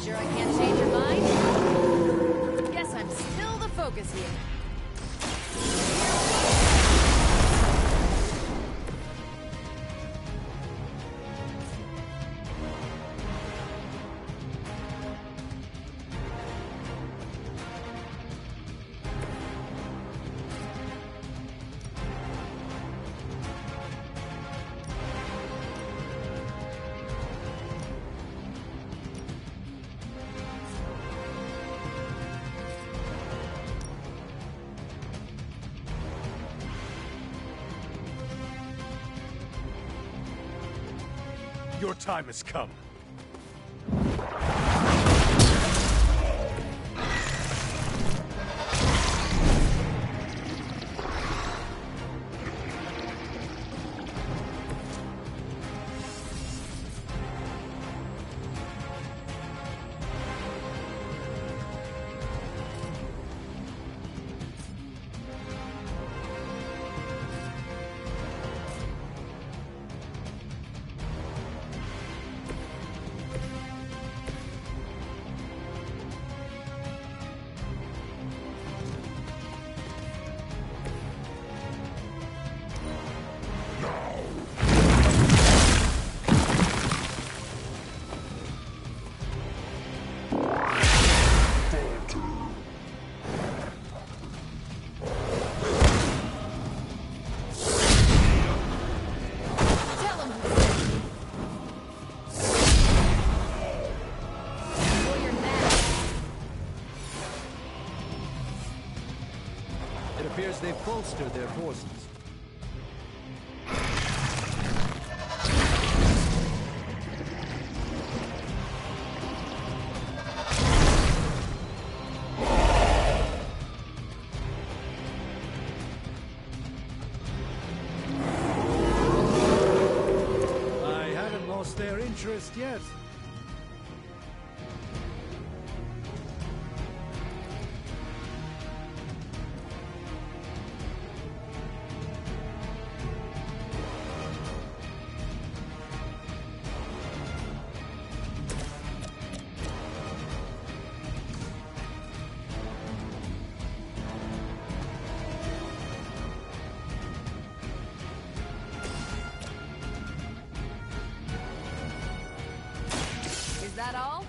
Sure I can't change your mind? Guess I'm still the focus here. Your time has come. appears they've bolstered their forces. I haven't lost their interest yet. Is that all?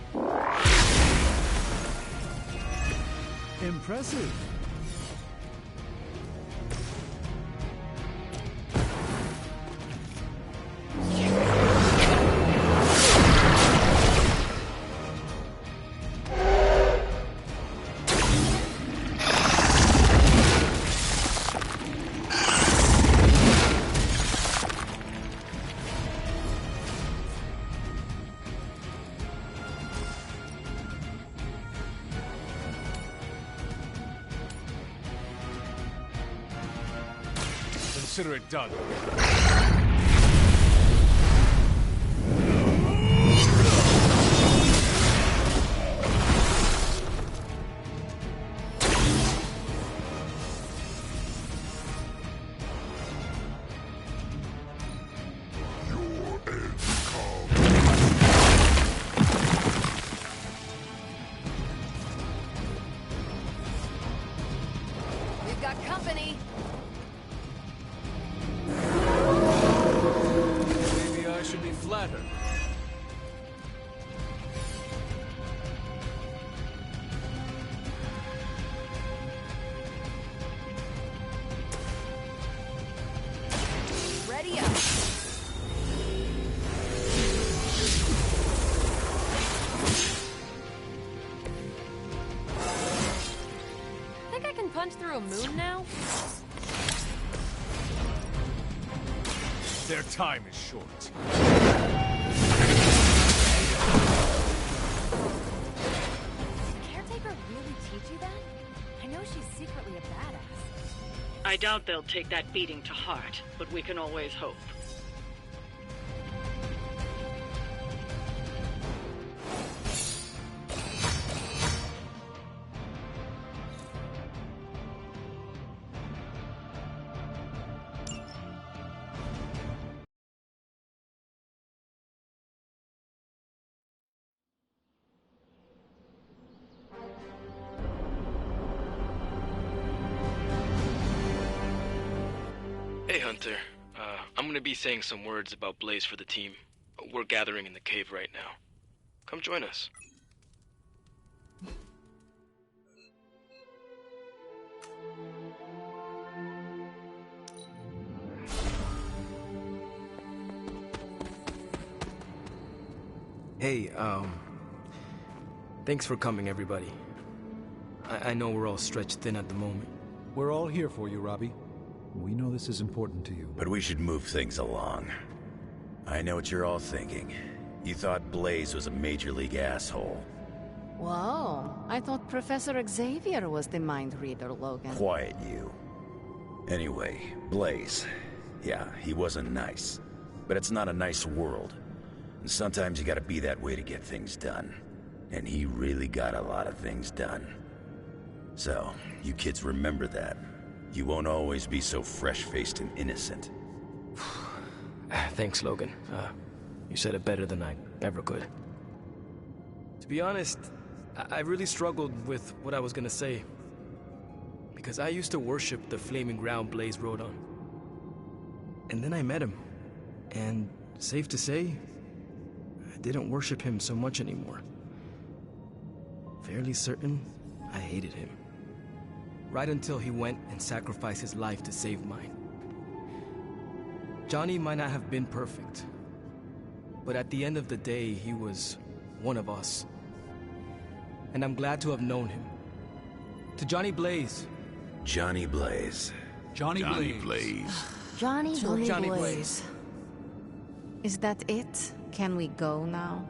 Impressive. Consider it done. We've got company. Maybe I should be flattered. Ready up. Think I can punch through a moon now? Their time is short. Did Caretaker really teach you that? I know she's secretly a badass. I doubt they'll take that beating to heart, but we can always hope. Hey Hunter, I'm gonna be saying some words about Blaze for the team. We're gathering in the cave right now. Come join us. Hey, thanks for coming, everybody. I know we're all stretched thin at the moment. We're all here for you, Robbie. We know this is important to you. But we should move things along. I know what you're all thinking. You thought Blaze was a major league asshole. Whoa, I thought Professor Xavier was the mind reader, Logan. Quiet, you. Anyway, Blaze. Yeah, he wasn't nice. But it's not a nice world. And sometimes you gotta be that way to get things done. And he really got a lot of things done. So, you kids remember that. You won't always be so fresh-faced and innocent. Thanks, Logan. You said it better than I ever could. To be honest, I really struggled with what I was gonna say. Because I used to worship the flaming ground Blaze rode on. And then I met him. And safe to say, I didn't worship him so much anymore. Fairly certain I hated him. Right until he went and sacrificed his life to save mine. Johnny might not have been perfect, but at the end of the day, he was one of us. And I'm glad to have known him. To Johnny Blaze, Johnny Blaze. Johnny Blaze. Johnny Blaze. Blaze. Is that it? Can we go now?